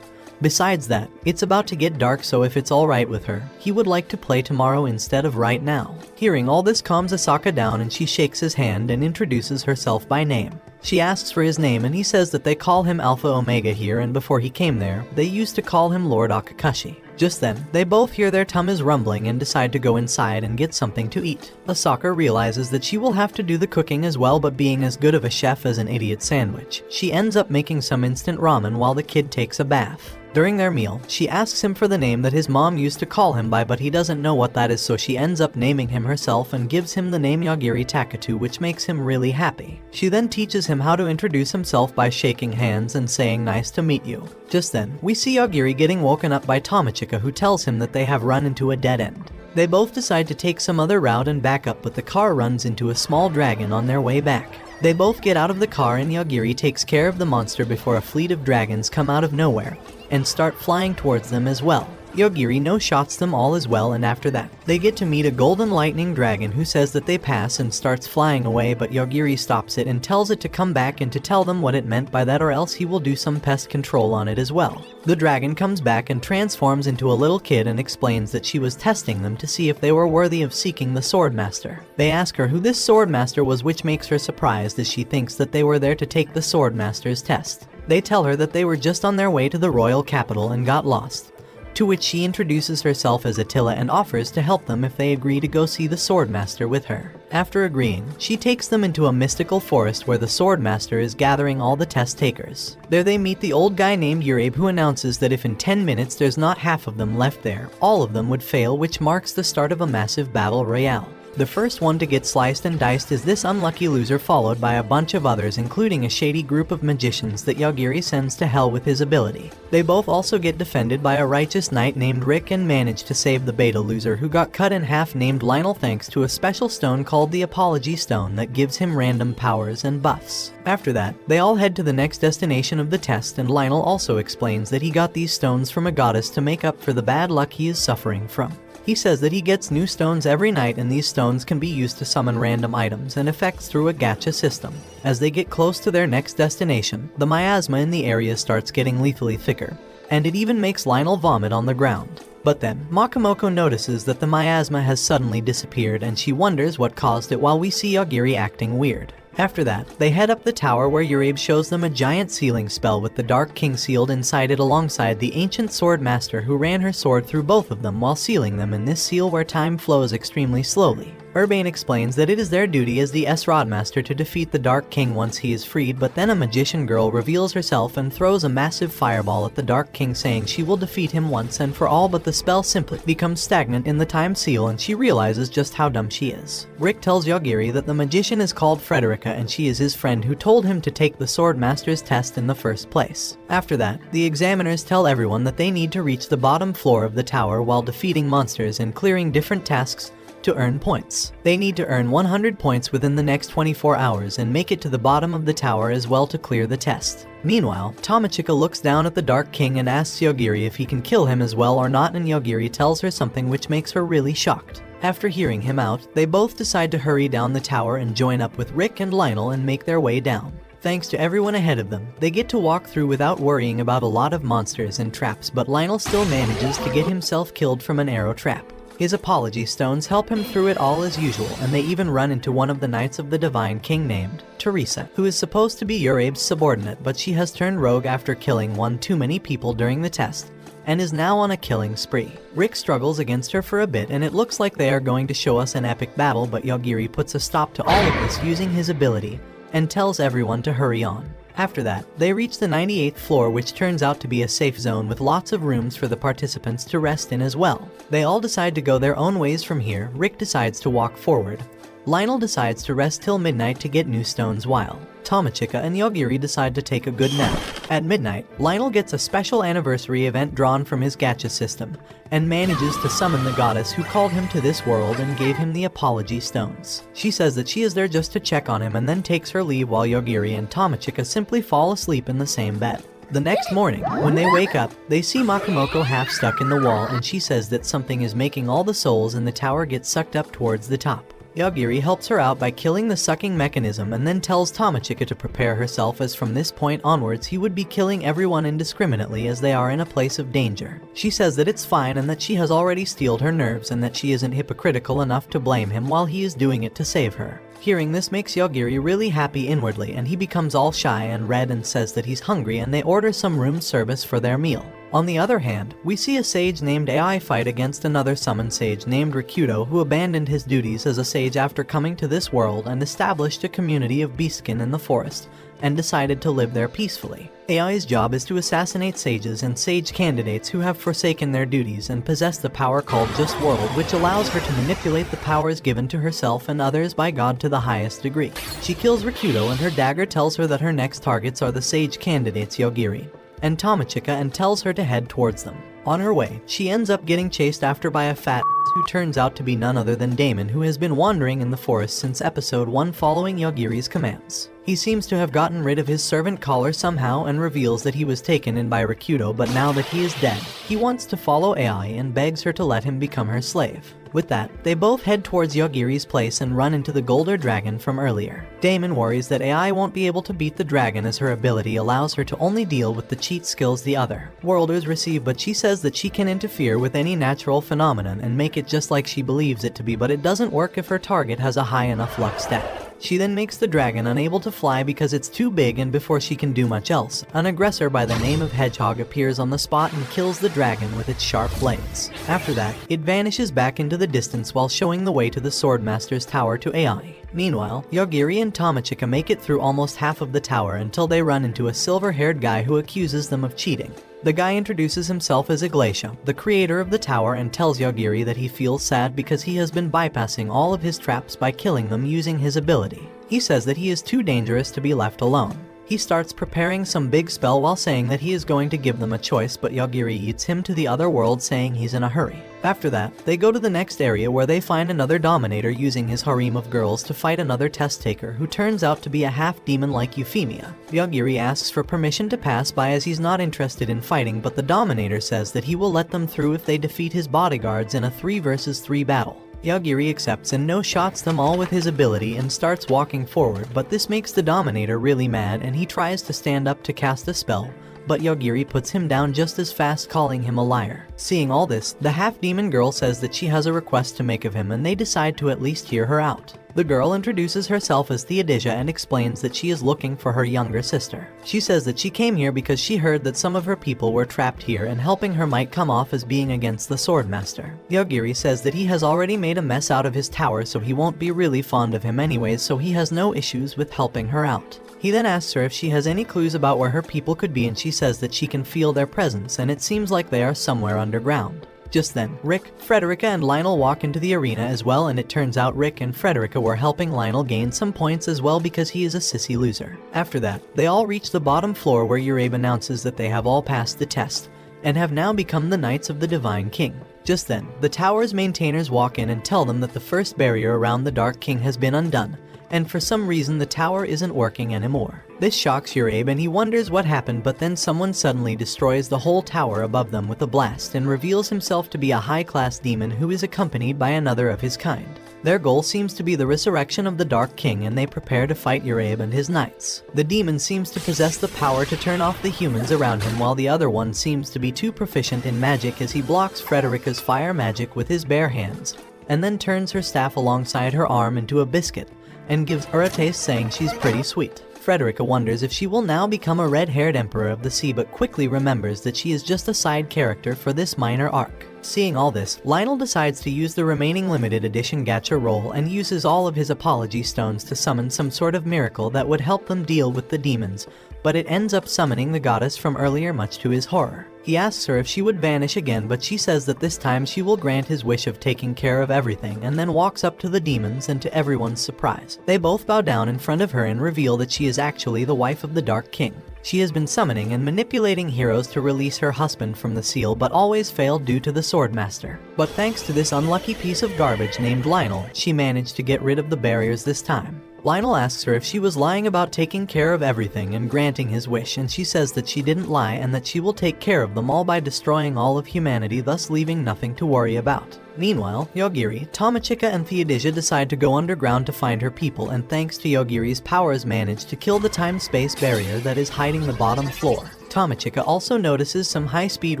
Speaker 1: Besides that, it's about to get dark, so if it's alright with her, he would like to play tomorrow instead of right now. Hearing all this calms Asaka down, and she shakes his hand and introduces herself by name. She asks for his name, and he says that they call him Alpha Omega here, and before he came there, they used to call him Lord Akakashi. Just then, they both hear their tummies rumbling and decide to go inside and get something to eat. Asaka realizes that she will have to do the cooking as well, but being as good of a chef as an idiot sandwich, she ends up making some instant ramen while the kid takes a bath. During their meal, she asks him for the name that his mom used to call him by, but he doesn't know what that is, so she ends up naming him herself and gives him the name Yagiri Takatu, which makes him really happy. She then teaches him how to introduce himself by shaking hands and saying "nice to meet you." Just then, we see Yagiri getting woken up by Tomochika, who tells him that they have run into a dead end. They both decide to take some other route and back up, but the car runs into a small dragon on their way back. They both get out of the car and Yagiri takes care of the monster before a fleet of dragons come out of nowhere and start flying towards them as well. Yagiri no-shots them all as well, and after that, they get to meet a golden lightning dragon who says that they pass and starts flying away, but Yagiri stops it and tells it to come back and to tell them what it meant by that, or else he will do some pest control on it as well. The dragon comes back and transforms into a little kid and explains that she was testing them to see if they were worthy of seeking the Swordmaster. They ask her who this Swordmaster was, which makes her surprised as she thinks that they were there to take the Swordmaster's test. They tell her that they were just on their way to the royal capital and got lost, to which she introduces herself as Attila and offers to help them if they agree to go see the Swordmaster with her. After agreeing, she takes them into a mystical forest where the Swordmaster is gathering all the test takers. There they meet the old guy named Urabe, who announces that if in 10 minutes there's not half of them left there, all of them would fail, which marks the start of a massive battle royale. The first one to get sliced and diced is this unlucky loser, followed by a bunch of others, including a shady group of magicians that Yagiri sends to hell with his ability. They both also get defended by a righteous knight named Rick and manage to save the beta loser who got cut in half named Lionel thanks to a special stone called the Apology Stone that gives him random powers and buffs. After that, they all head to the next destination of the test, and Lionel also explains that he got these stones from a goddess to make up for the bad luck he is suffering from. He says that he gets new stones every night, and these stones can be used to summon random items and effects through a gacha system. As they get close to their next destination, the miasma in the area starts getting lethally thicker, and it even makes Lionel vomit on the ground. But then, Makamoko notices that the miasma has suddenly disappeared, and she wonders what caused it while we see Yagiri acting weird. After that, they head up the tower where Urabe shows them a giant sealing spell with the Dark King sealed inside it alongside the ancient sword master who ran her sword through both of them while sealing them in this seal where time flows extremely slowly. Urbane explains that it is their duty as the S-Rod Master to defeat the Dark King once he is freed, but then a magician girl reveals herself and throws a massive fireball at the Dark King, saying she will defeat him once and for all, but the spell simply becomes stagnant in the time seal and she realizes just how dumb she is. Rick tells Yagiri that the magician is called Frederica and she is his friend who told him to take the Sword Master's test in the first place. After that, the examiners tell everyone that they need to reach the bottom floor of the tower while defeating monsters and clearing different tasks to earn points. They need to earn 100 points within the next 24 hours and make it to the bottom of the tower as well to clear the test. Meanwhile, Tamachika looks down at the Dark King and asks Yagiri if he can kill him as well or not, and Yagiri tells her something which makes her really shocked. After hearing him out, they both decide to hurry down the tower and join up with Rick and Lionel and make their way down. Thanks to everyone ahead of them, they get to walk through without worrying about a lot of monsters and traps, but Lionel still manages to get himself killed from an arrow trap. His apology stones help him through it all as usual, and they even run into one of the Knights of the Divine King named Teresa, who is supposed to be Urabe's subordinate, but she has turned rogue after killing one too many people during the test, and is now on a killing spree. Rick struggles against her for a bit, and it looks like they are going to show us an epic battle, but Yagiri puts a stop to all of this using his ability, and tells everyone to hurry on. After that, they reach the 98th floor, which turns out to be a safe zone with lots of rooms for the participants to rest in as well. They all decide to go their own ways from here. Rick decides to walk forward. Lionel decides to rest till midnight to get new stones, while Tamachika and Yagiri decide to take a good nap. At midnight, Lionel gets a special anniversary event drawn from his gacha system, and manages to summon the goddess who called him to this world and gave him the Apology Stones. She says that she is there just to check on him and then takes her leave while Yagiri and Tamachika simply fall asleep in the same bed. The next morning, when they wake up, they see Makamoko half stuck in the wall, and she says that something is making all the souls in the tower get sucked up towards the top. Yagiri helps her out by killing the sucking mechanism and then tells Tamachika to prepare herself, as from this point onwards he would be killing everyone indiscriminately as they are in a place of danger. She says that it's fine and that she has already steeled her nerves and that she isn't hypocritical enough to blame him while he is doing it to save her. Hearing this makes Yagiri really happy inwardly, and he becomes all shy and red and says that he's hungry, and they order some room service for their meal. On the other hand, we see a sage named AI fight against another summoned sage named Rikudo, who abandoned his duties as a sage after coming to this world and established a community of beastkin in the forest, and decided to live there peacefully. AI's job is to assassinate sages and sage candidates who have forsaken their duties and possess the power called Just World, which allows her to manipulate the powers given to herself and others by God to the highest degree. She kills Rikudo, and her dagger tells her that her next targets are the sage candidates Yagiri and Tamachika, and tells her to head towards them. On her way, she ends up getting chased after by a fat who turns out to be none other than Damon, who has been wandering in the forest since episode 1 following Yagiri's commands. He seems to have gotten rid of his servant collar somehow and reveals that he was taken in by Rikudo, but now that he is dead, he wants to follow AI and begs her to let him become her slave. With that, they both head towards Yagiri's place and run into the Golder Dragon from earlier. Damon worries that AI won't be able to beat the dragon as her ability allows her to only deal with the cheat skills the other worlders receive, but she says that she can interfere with any natural phenomenon and make it just like she believes it to be, but it doesn't work if her target has a high enough luck stat. She then makes the dragon unable to fly because it's too big, and before she can do much else, an aggressor by the name of Hedgehog appears on the spot and kills the dragon with its sharp blades. After that, it vanishes back into the distance while showing the way to the Swordmaster's tower to AI. Meanwhile, Yagiri and Tamachika make it through almost half of the tower until they run into a silver-haired guy who accuses them of cheating. The guy introduces himself as Iglesia, the creator of the tower, and tells Yagiri that he feels sad because he has been bypassing all of his traps by killing them using his ability. He says that he is too dangerous to be left alone. He starts preparing some big spell while saying that he is going to give them a choice, but Yagiri eats him to the other world, saying he's in a hurry. After that, they go to the next area where they find another Dominator using his harem of girls to fight another test taker who turns out to be a half-demon like Euphemia. Yagiri asks for permission to pass by as he's not interested in fighting, but the Dominator says that he will let them through if they defeat his bodyguards in a 3 versus 3 battle. Yagiri accepts and no-shots them all with his ability and starts walking forward, but this makes the Dominator really mad and he tries to stand up to cast a spell, but Yagiri puts him down just as fast, calling him a liar. Seeing all this, the half-demon girl says that she has a request to make of him and they decide to at least hear her out. The girl introduces herself as Theodisia and explains that she is looking for her younger sister. She says that she came here because she heard that some of her people were trapped here and helping her might come off as being against the Swordmaster. Yagiri says that he has already made a mess out of his tower, so he won't be really fond of him anyways, so he has no issues with helping her out. He then asks her if she has any clues about where her people could be, and she says that she can feel their presence and it seems like they are somewhere underground. Just then, Rick, Frederica, and Lionel walk into the arena as well, and it turns out Rick and Frederica were helping Lionel gain some points as well because he is a sissy loser. After that, they all reach the bottom floor where Urabe announces that they have all passed the test and have now become the Knights of the Divine King. Just then, the tower's maintainers walk in and tell them that the first barrier around the Dark King has been undone, and for some reason the tower isn't working anymore. This shocks Urabe and he wonders what happened, but then someone suddenly destroys the whole tower above them with a blast and reveals himself to be a high-class demon who is accompanied by another of his kind. Their goal seems to be the resurrection of the Dark King, and they prepare to fight Urabe and his knights. The demon seems to possess the power to turn off the humans around him, while the other one seems to be too proficient in magic as he blocks Frederica's fire magic with his bare hands, and then turns her staff alongside her arm into a biscuit and gives her a taste, saying she's pretty sweet. Frederica wonders if she will now become a red-haired emperor of the sea, but quickly remembers that she is just a side character for this minor arc. Seeing all this, Lionel decides to use the remaining limited edition gacha roll and uses all of his apology stones to summon some sort of miracle that would help them deal with the demons, but it ends up summoning the goddess from earlier, much to his horror. He asks her if she would vanish again, but she says that this time she will grant his wish of taking care of everything, and then walks up to the demons, and to everyone's surprise, they both bow down in front of her and reveal that she is actually the wife of the Dark King. She has been summoning and manipulating heroes to release her husband from the seal, but always failed due to the Swordmaster. But thanks to this unlucky piece of garbage named Lionel, she managed to get rid of the barriers this time. Lionel asks her if she was lying about taking care of everything and granting his wish, and she says that she didn't lie and that she will take care of them all by destroying all of humanity, thus leaving nothing to worry about. Meanwhile, Yagiri, Tomochica, and Theodisia decide to go underground to find her people, and thanks to Yagiri's powers manage to kill the time-space barrier that is hiding the bottom floor. Tomochica also notices some high-speed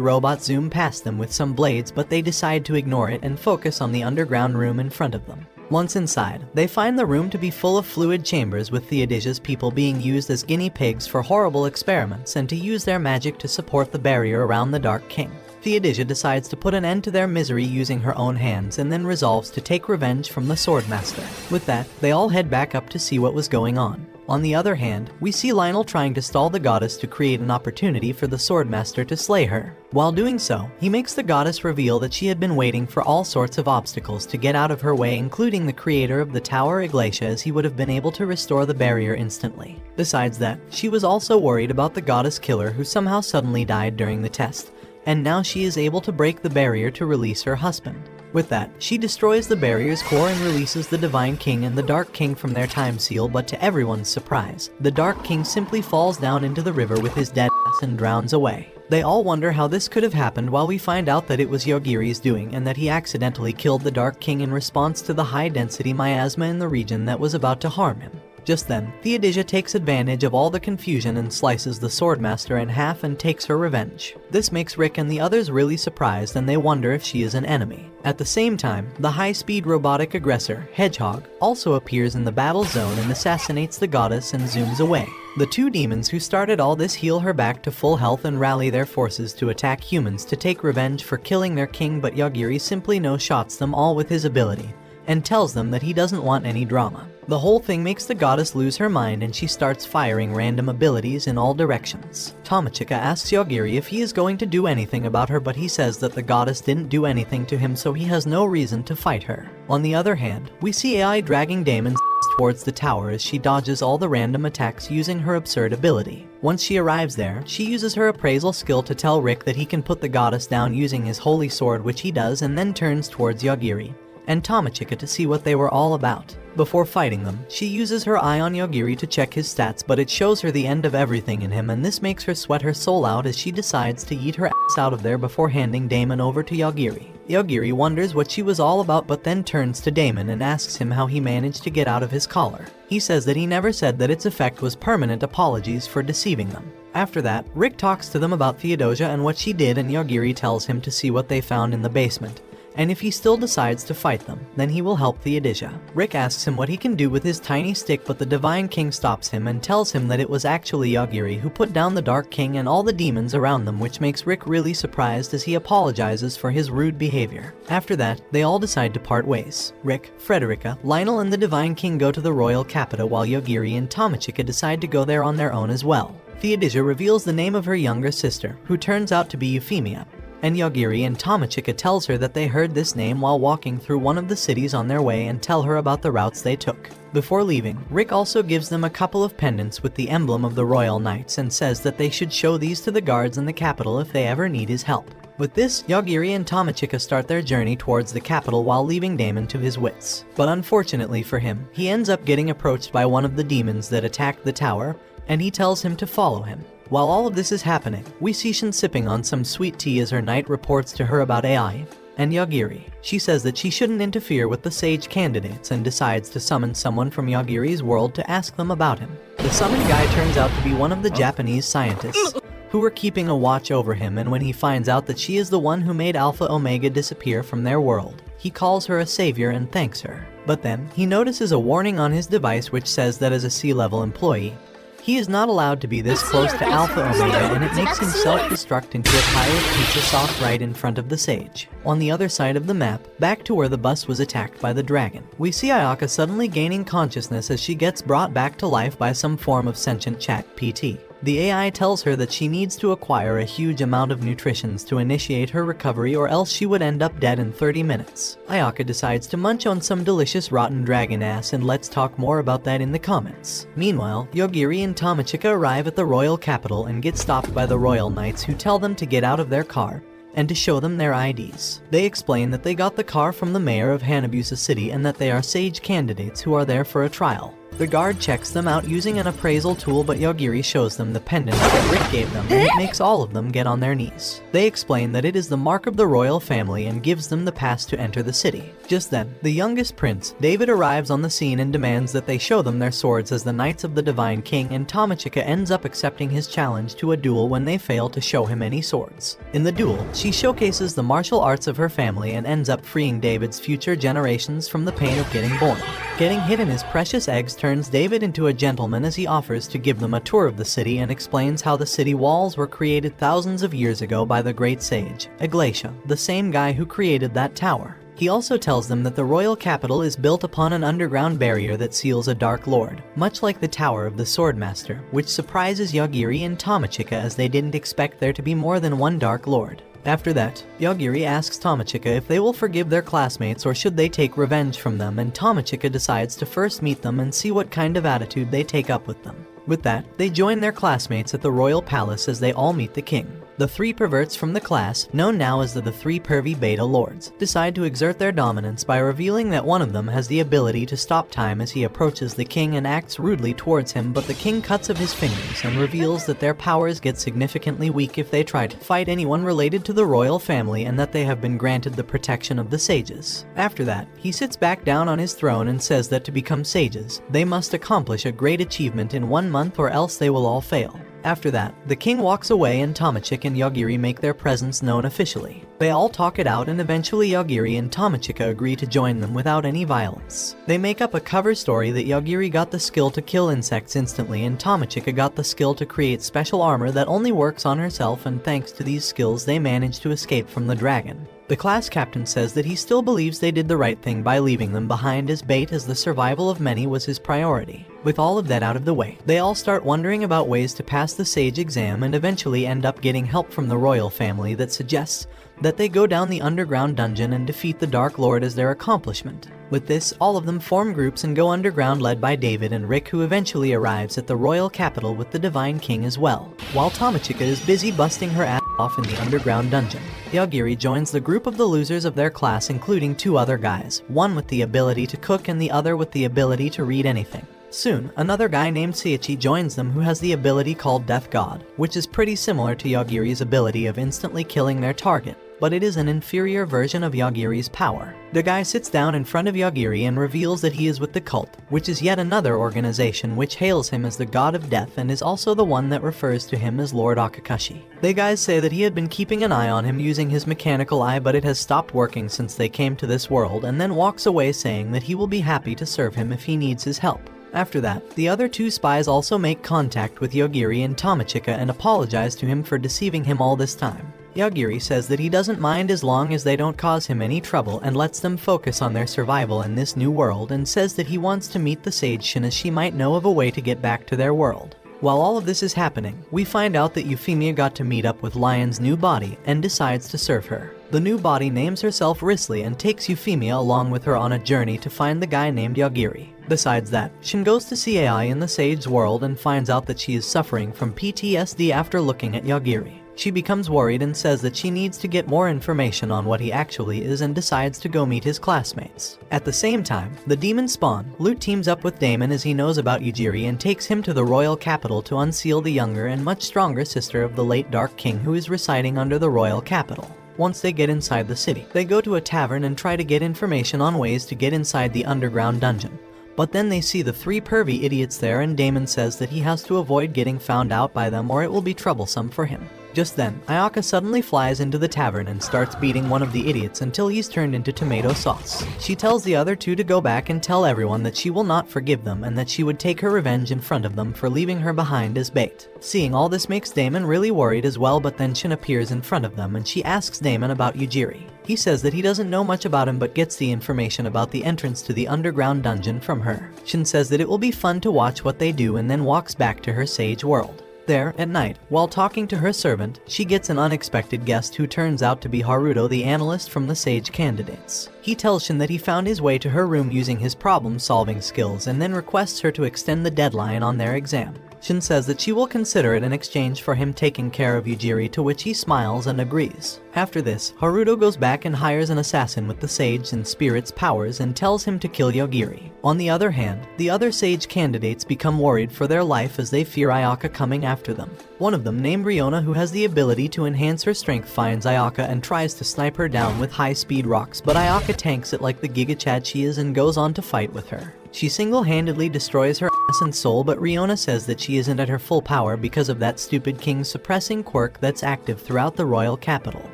Speaker 1: robots zoom past them with some blades, but they decide to ignore it and focus on the underground room in front of them. Once inside, they find the room to be full of fluid chambers, with Theodisia's people being used as guinea pigs for horrible experiments and to use their magic to support the barrier around the Dark King. Theodisia decides to put an end to their misery using her own hands, and then resolves to take revenge from the Swordmaster. With that, they all head back up to see what was going on. On the other hand, we see Lionel trying to stall the goddess to create an opportunity for the Swordmaster to slay her. While doing so, he makes the goddess reveal that she had been waiting for all sorts of obstacles to get out of her way, including the creator of the tower, Iglesia, as he would have been able to restore the barrier instantly. Besides that, she was also worried about the goddess killer who somehow suddenly died during the test, and now she is able to break the barrier to release her husband. With that, she destroys the barrier's core and releases the Divine King and the Dark King from their time seal, but to everyone's surprise, the Dark King simply falls down into the river with his dead ass and drowns away. They all wonder how this could have happened, while we find out that it was Yagiri's doing and that he accidentally killed the Dark King in response to the high-density miasma in the region that was about to harm him. Just then, Theodisia takes advantage of all the confusion and slices the Swordmaster in half and takes her revenge. This makes Rick and the others really surprised, and they wonder if she is an enemy. At the same time, the high-speed robotic aggressor, Hedgehog, also appears in the battle zone and assassinates the goddess and zooms away. The two demons who started all this heal her back to full health and rally their forces to attack humans to take revenge for killing their king, but Yagiri simply no-shots them all with his ability, and tells them that he doesn't want any drama. The whole thing makes the goddess lose her mind and she starts firing random abilities in all directions. Tamachika asks Yagiri if he is going to do anything about her, but he says that the goddess didn't do anything to him, so he has no reason to fight her. On the other hand, we see AI dragging Damon towards the tower as she dodges all the random attacks using her absurd ability. Once she arrives there, she uses her appraisal skill to tell Rick that he can put the goddess down using his holy sword, which he does, and then turns towards Yagiri and Tamachika to see what they were all about. Before fighting them, she uses her eye on Yagiri to check his stats, but it shows her the end of everything in him, and this makes her sweat her soul out as she decides to eat her ass out of there before handing Damon over to Yagiri. Yagiri wonders what she was all about, but then turns to Damon and asks him how he managed to get out of his collar. He says that he never said that its effect was permanent apologies for deceiving them. After that, Rick talks to them about Theodosia and what she did, and Yagiri tells him to see what they found in the basement, and if he still decides to fight them, then he will help Theodosia. Rick asks him what he can do with his tiny stick, but the Divine King stops him and tells him that it was actually Yagiri who put down the Dark King and all the demons around them, which makes Rick really surprised as he apologizes for his rude behavior. After that, they all decide to part ways. Rick, Frederica, Lionel, and the Divine King go to the royal capital, while Yagiri and Tamachika decide to go there on their own as well. Theodosia reveals the name of her younger sister, who turns out to be Euphemia, and Yagiri and Tamachika tells her that they heard this name while walking through one of the cities on their way and tell her about the routes they took. Before leaving, Rick also gives them a couple of pendants with the emblem of the Royal Knights and says that they should show these to the guards in the capital if they ever need his help. With this, Yagiri and Tamachika start their journey towards the capital while leaving Damon to his wits. But unfortunately for him, he ends up getting approached by one of the demons that attacked the tower, and he tells him to follow him. While all of this is happening, we see Shin sipping on some sweet tea as her knight reports to her about AI and Yagiri. She says that she shouldn't interfere with the sage candidates and decides to summon someone from Yagiri's world to ask them about him. The summoned guy turns out to be one of the Japanese scientists who were keeping a watch over him, and when he finds out that she is the one who made Alpha Omega disappear from their world, he calls her a savior and thanks her. But then, he notices a warning on his device which says that as a sea-level employee, he is not allowed to be this close to Alpha Omega, and it makes him self-destruct into a pile of pizza sauce right in front of the sage. On the other side of the map, back to where the bus was attacked by the dragon, we see Ayaka suddenly gaining consciousness as she gets brought back to life by some form of sentient chat PT. The AI tells her that she needs to acquire a huge amount of nutritions to initiate her recovery, or else she would end up dead in 30 minutes. Ayaka decides to munch on some delicious rotten dragon ass, and let's talk more about that in the comments. Meanwhile, Yagiri and Tamachika arrive at the royal capital and get stopped by the royal knights, who tell them to get out of their car and to show them their IDs. They explain that they got the car from the mayor of Hanabusa City and that they are sage candidates who are there for a trial. The guard checks them out using an appraisal tool, but Yagiri shows them the pendant that Rick gave them, and it makes all of them get on their knees. They explain that it is the mark of the royal family and gives them the pass to enter the city. Just then, the youngest prince, David, arrives on the scene and demands that they show them their swords as the Knights of the Divine King, and Tamachika ends up accepting his challenge to a duel when they fail to show him any swords. In the duel, she showcases the martial arts of her family and ends up freeing David's future generations from the pain of getting born. Getting hit in his precious eggs turns David into a gentleman as he offers to give them a tour of the city and explains how the city walls were created thousands of years ago by the great sage, Iglesia, the same guy who created that tower. He also tells them that the royal capital is built upon an underground barrier that seals a Dark Lord, much like the Tower of the Swordmaster, which surprises Yagiri and Tamachika as they didn't expect there to be more than one Dark Lord. After that, Yagiri asks Tamachika if they will forgive their classmates or should they take revenge from them, and Tamachika decides to first meet them and see what kind of attitude they take up with them. With that, they join their classmates at the royal palace as they all meet the king. The three perverts from the class, known now as the three pervy beta lords, decide to exert their dominance by revealing that one of them has the ability to stop time as he approaches the king and acts rudely towards him, but the king cuts of his fingers and reveals that their powers get significantly weak if they try to fight anyone related to the royal family, and that they have been granted the protection of the sages. After that, he sits back down on his throne and says that to become sages, they must accomplish a great achievement in 1 month or else they will all fail. After that, the king walks away and Tamachika and Yagiri make their presence known officially. They all talk it out and eventually Yagiri and Tamachika agree to join them without any violence. They make up a cover story that Yagiri got the skill to kill insects instantly and Tamachika got the skill to create special armor that only works on herself, and thanks to these skills they manage to escape from the dragon. The class captain says that he still believes they did the right thing by leaving them behind as bait, as the survival of many was his priority. With all of that out of the way, they all start wondering about ways to pass the Sage exam and eventually end up getting help from the royal family that suggests that they go down the underground dungeon and defeat the Dark Lord as their accomplishment. With this, all of them form groups and go underground, led by David and Rick, who eventually arrives at the royal capital with the Divine King as well. While Tomochika is busy busting her ass off in the underground dungeon, Yagiri joins the group of the losers of their class, including two other guys, one with the ability to cook and the other with the ability to read anything. Soon, another guy named Seiichi joins them who has the ability called Death God, which is pretty similar to Yagiri's ability of instantly killing their target, but it is an inferior version of Yagiri's power. The guy sits down in front of Yagiri and reveals that he is with the cult, which is yet another organization which hails him as the god of death and is also the one that refers to him as Lord Akakashi. The guys say that he had been keeping an eye on him using his mechanical eye, but it has stopped working since they came to this world, and then walks away saying that he will be happy to serve him if he needs his help. After that, the other two spies also make contact with Yagiri and Tomochika and apologize to him for deceiving him all this time. Yagiri says that he doesn't mind as long as they don't cause him any trouble and lets them focus on their survival in this new world, and says that he wants to meet the Sage Shin as she might know of a way to get back to their world. While all of this is happening, we find out that Euphemia got to meet up with Lion's new body and decides to serve her. The new body names herself Risley and takes Euphemia along with her on a journey to find the guy named Yagiri. Besides that, Shin goes to see AI in the Sage's world and finds out that she is suffering from PTSD after looking at Yagiri. She becomes worried and says that she needs to get more information on what he actually is and decides to go meet his classmates. At the same time, the demon spawn, Lute, teams up with Damon as he knows about Yujiri and takes him to the royal capital to unseal the younger and much stronger sister of the late Dark King who is residing under the royal capital. Once they get inside the city, they go to a tavern and try to get information on ways to get inside the underground dungeon. But then they see the three pervy idiots there, and Damon says that he has to avoid getting found out by them or it will be troublesome for him. Just then, Ayaka suddenly flies into the tavern and starts beating one of the idiots until he's turned into tomato sauce. She tells the other two to go back and tell everyone that she will not forgive them and that she would take her revenge in front of them for leaving her behind as bait. Seeing all this makes Damon really worried as well, but then Shin appears in front of them and she asks Damon about Yujiri. He says that he doesn't know much about him but gets the information about the entrance to the underground dungeon from her. Shin says that it will be fun to watch what they do and then walks back to her sage world. There, at night, while talking to her servant, she gets an unexpected guest who turns out to be Haruto, the analyst from the Sage candidates. He tells Shin that he found his way to her room using his problem-solving skills and then requests her to extend the deadline on their exam. Shin says that she will consider it in exchange for him taking care of Yujiri, to which he smiles and agrees. After this, Haruto goes back and hires an assassin with the Sage and Spirit's powers and tells him to kill Yagiri. On the other hand, the other Sage candidates become worried for their life as they fear Ayaka coming after them. One of them, named Riona, who has the ability to enhance her strength, finds Ayaka and tries to snipe her down with high-speed rocks, but Ayaka tanks it like the Giga Chad she is and goes on to fight with her. She single-handedly destroys her ass and soul, but Riona says that she isn't at her full power because of that stupid king's suppressing quirk that's active throughout the royal capital.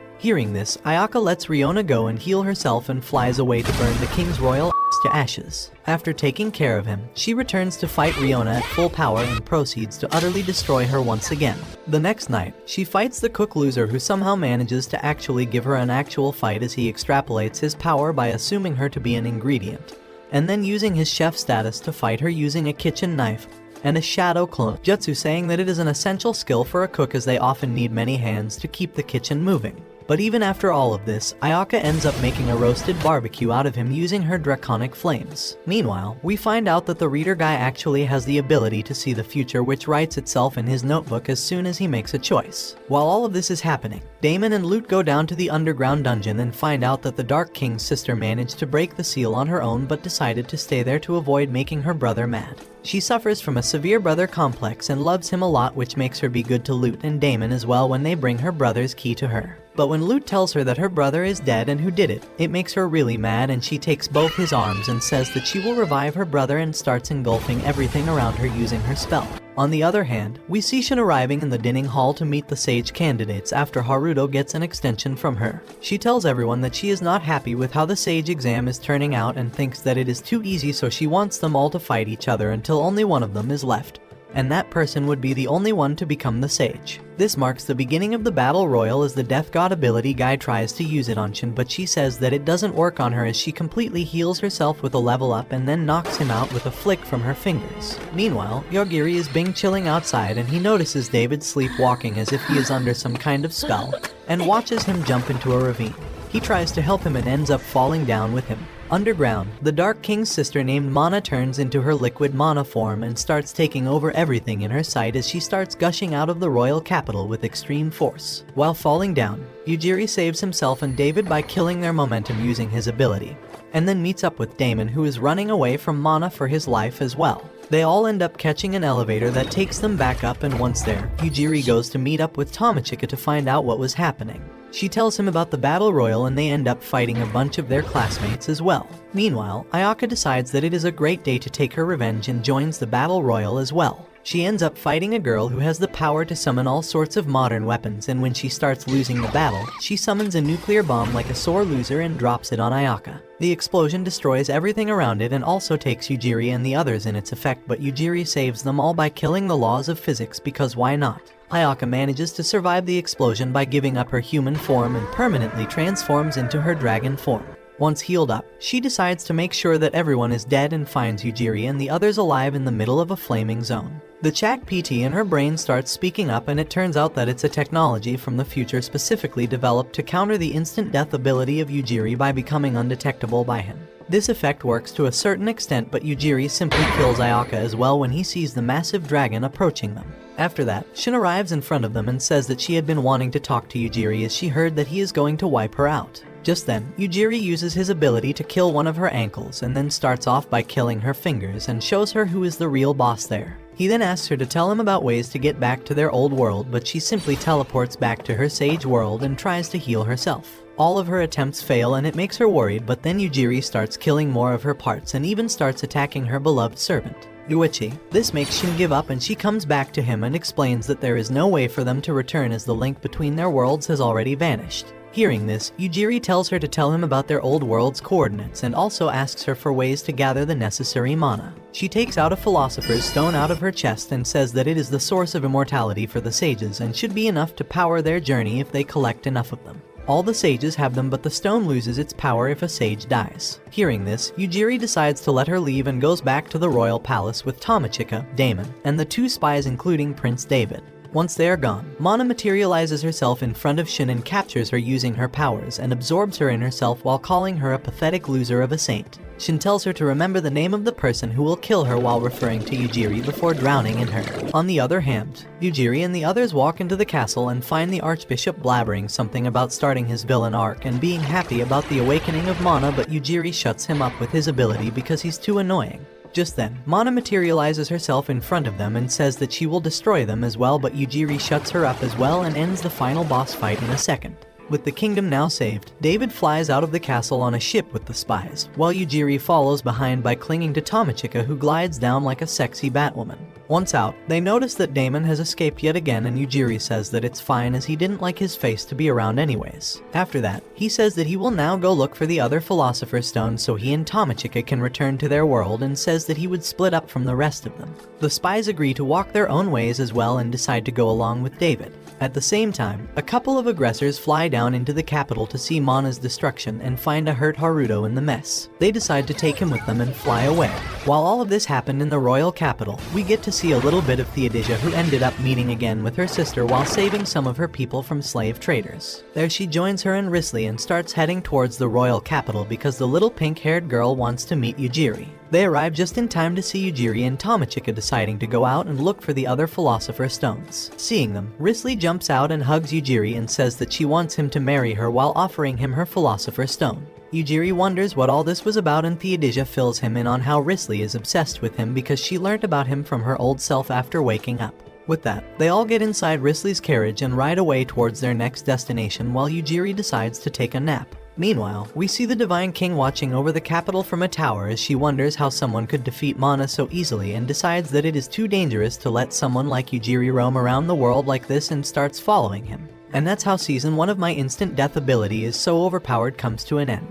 Speaker 1: Hearing this, Ayaka lets Riona go and heal herself and flies away to burn the king's royal ass to ashes. After taking care of him, she returns to fight Riona at full power and proceeds to utterly destroy her once again. The next night, she fights the cook loser, who somehow manages to actually give her an actual fight as he extrapolates his power by assuming her to be an ingredient, and then using his chef status to fight her using a kitchen knife and a shadow clone jutsu, saying that it is an essential skill for a cook as they often need many hands to keep the kitchen moving. But even after all of this, Ayaka ends up making a roasted barbecue out of him using her draconic flames. Meanwhile, we find out that the reader guy actually has the ability to see the future, which writes itself in his notebook as soon as he makes a choice. While all of this is happening, Damon and Lute go down to the underground dungeon and find out that the Dark King's sister managed to break the seal on her own but decided to stay there to avoid making her brother mad. She suffers from a severe brother complex and loves him a lot, which makes her be good to Lute and Damon as well when they bring her brother's key to her. But when Lute tells her that her brother is dead and who did it, it makes her really mad, and she takes both his arms and says that she will revive her brother and starts engulfing everything around her using her spell. On the other hand, we see Shin arriving in the dining hall to meet the Sage candidates after Haruto gets an extension from her. She tells everyone that she is not happy with how the Sage exam is turning out and thinks that it is too easy, so she wants them all to fight each other until only one of them is left. and that person would be the only one to become the sage. This marks the beginning of the battle royal as the death god ability guy tries to use it on Shin, but she says that it doesn't work on her as she completely heals herself with a level up and then knocks him out with a flick from her fingers. Meanwhile, Yogiri is chilling outside and he notices David sleepwalking as if he is under some kind of spell, and watches him jump into a ravine. He tries to help him and ends up falling down with him. Underground, the Dark King's sister named Mana turns into her liquid mana form and starts taking over everything in her sight as she starts gushing out of the royal capital with extreme force. While falling down, Yujiri saves himself and David by killing their momentum using his ability, and then meets up with Damon, who is running away from Mana for his life as well. They all end up catching an elevator that takes them back up, and once there, Yujiri goes to meet up with Tomochika to find out what was happening. She tells him about the battle royal and they end up fighting a bunch of their classmates as well. Meanwhile, Ayaka decides that it is a great day to take her revenge and joins the battle royal as well. She ends up fighting a girl who has the power to summon all sorts of modern weapons, and when she starts losing the battle, she summons a nuclear bomb like a sore loser and drops it on Ayaka. The explosion destroys everything around it and also takes Yujiri and the others in its effect, but Yujiri saves them all by killing the laws of physics, because why not? Ayaka manages to survive the explosion by giving up her human form and permanently transforms into her dragon form. Once healed up, she decides to make sure that everyone is dead and finds Yujiri and the others alive in the middle of a flaming zone. The Chak PT in her brain starts speaking up, and it turns out that it's a technology from the future specifically developed to counter the instant death ability of Yujiri by becoming undetectable by him. This effect works to a certain extent, but Yujiri simply kills Ayaka as well when he sees the massive dragon approaching them. After that, Shin arrives in front of them and says that she had been wanting to talk to Yujiri as she heard that he is going to wipe her out. Just then, Yujiri uses his ability to kill one of her ankles and then starts off by killing her fingers and shows her who is the real boss there. He then asks her to tell him about ways to get back to their old world, but she simply teleports back to her sage world and tries to heal herself. All of her attempts fail and it makes her worried, but then Yujiri starts killing more of her parts and even starts attacking her beloved servant, Yuichi. This makes Shin give up and she comes back to him and explains that there is no way for them to return as the link between their worlds has already vanished. Hearing this, Yujiri tells her to tell him about their old world's coordinates and also asks her for ways to gather the necessary mana. She takes out a philosopher's stone out of her chest and says that it is the source of immortality for the sages and should be enough to power their journey if they collect enough of them. All the sages have them, but the stone loses its power if a sage dies. Hearing this, Yujiri decides to let her leave and goes back to the royal palace with Tomochika, Damon, and the two spies including Prince David. Once they are gone, Mana materializes herself in front of Shin and captures her using her powers and absorbs her in herself while calling her a pathetic loser of a saint. Shin tells her to remember the name of the person who will kill her while referring to Yujiri before drowning in her. On the other hand, Yujiri and the others walk into the castle and find the Archbishop blabbering something about starting his villain arc and being happy about the awakening of Mana, but Yujiri shuts him up with his ability because he's too annoying. Just then, Mana materializes herself in front of them and says that she will destroy them as well, but Yujiri shuts her up as well and ends the final boss fight in a second. With the kingdom now saved, David flies out of the castle on a ship with the spies, while Yujiri follows behind by clinging to Tomochika, who glides down like a sexy Batwoman. Once out, they notice that Damon has escaped yet again, and Yujiri says that it's fine as he didn't like his face to be around anyways. After that, he says that he will now go look for the other Philosopher's Stone so he and Tomochika can return to their world, and says that he would split up from the rest of them. The spies agree to walk their own ways as well and decide to go along with David. At the same time, a couple of aggressors fly down into the capital to see Mana's destruction and find a hurt Haruto in the mess. They decide to take him with them and fly away. While all of this happened in the royal capital, we get to see a little bit of Theodosia, who ended up meeting again with her sister while saving some of her people from slave traders. There she joins her and Risley and starts heading towards the royal capital because the little pink-haired girl wants to meet Yujiri. They arrive just in time to see Yujiri and Tomochika deciding to go out and look for the other Philosopher's Stones. Seeing them, Risley jumps out and hugs Yujiri and says that she wants him to marry her while offering him her Philosopher's Stone. Yujiri wonders what all this was about, and Theodosia fills him in on how Risley is obsessed with him because she learned about him from her old self after waking up. With that, they all get inside Risley's carriage and ride away towards their next destination while Yujiri decides to take a nap. Meanwhile, we see the Divine King watching over the capital from a tower as she wonders how someone could defeat Mana so easily and decides that it is too dangerous to let someone like Yujiri roam around the world like this and starts following him. And that's how Season 1 of my instant death ability is so overpowered comes to an end.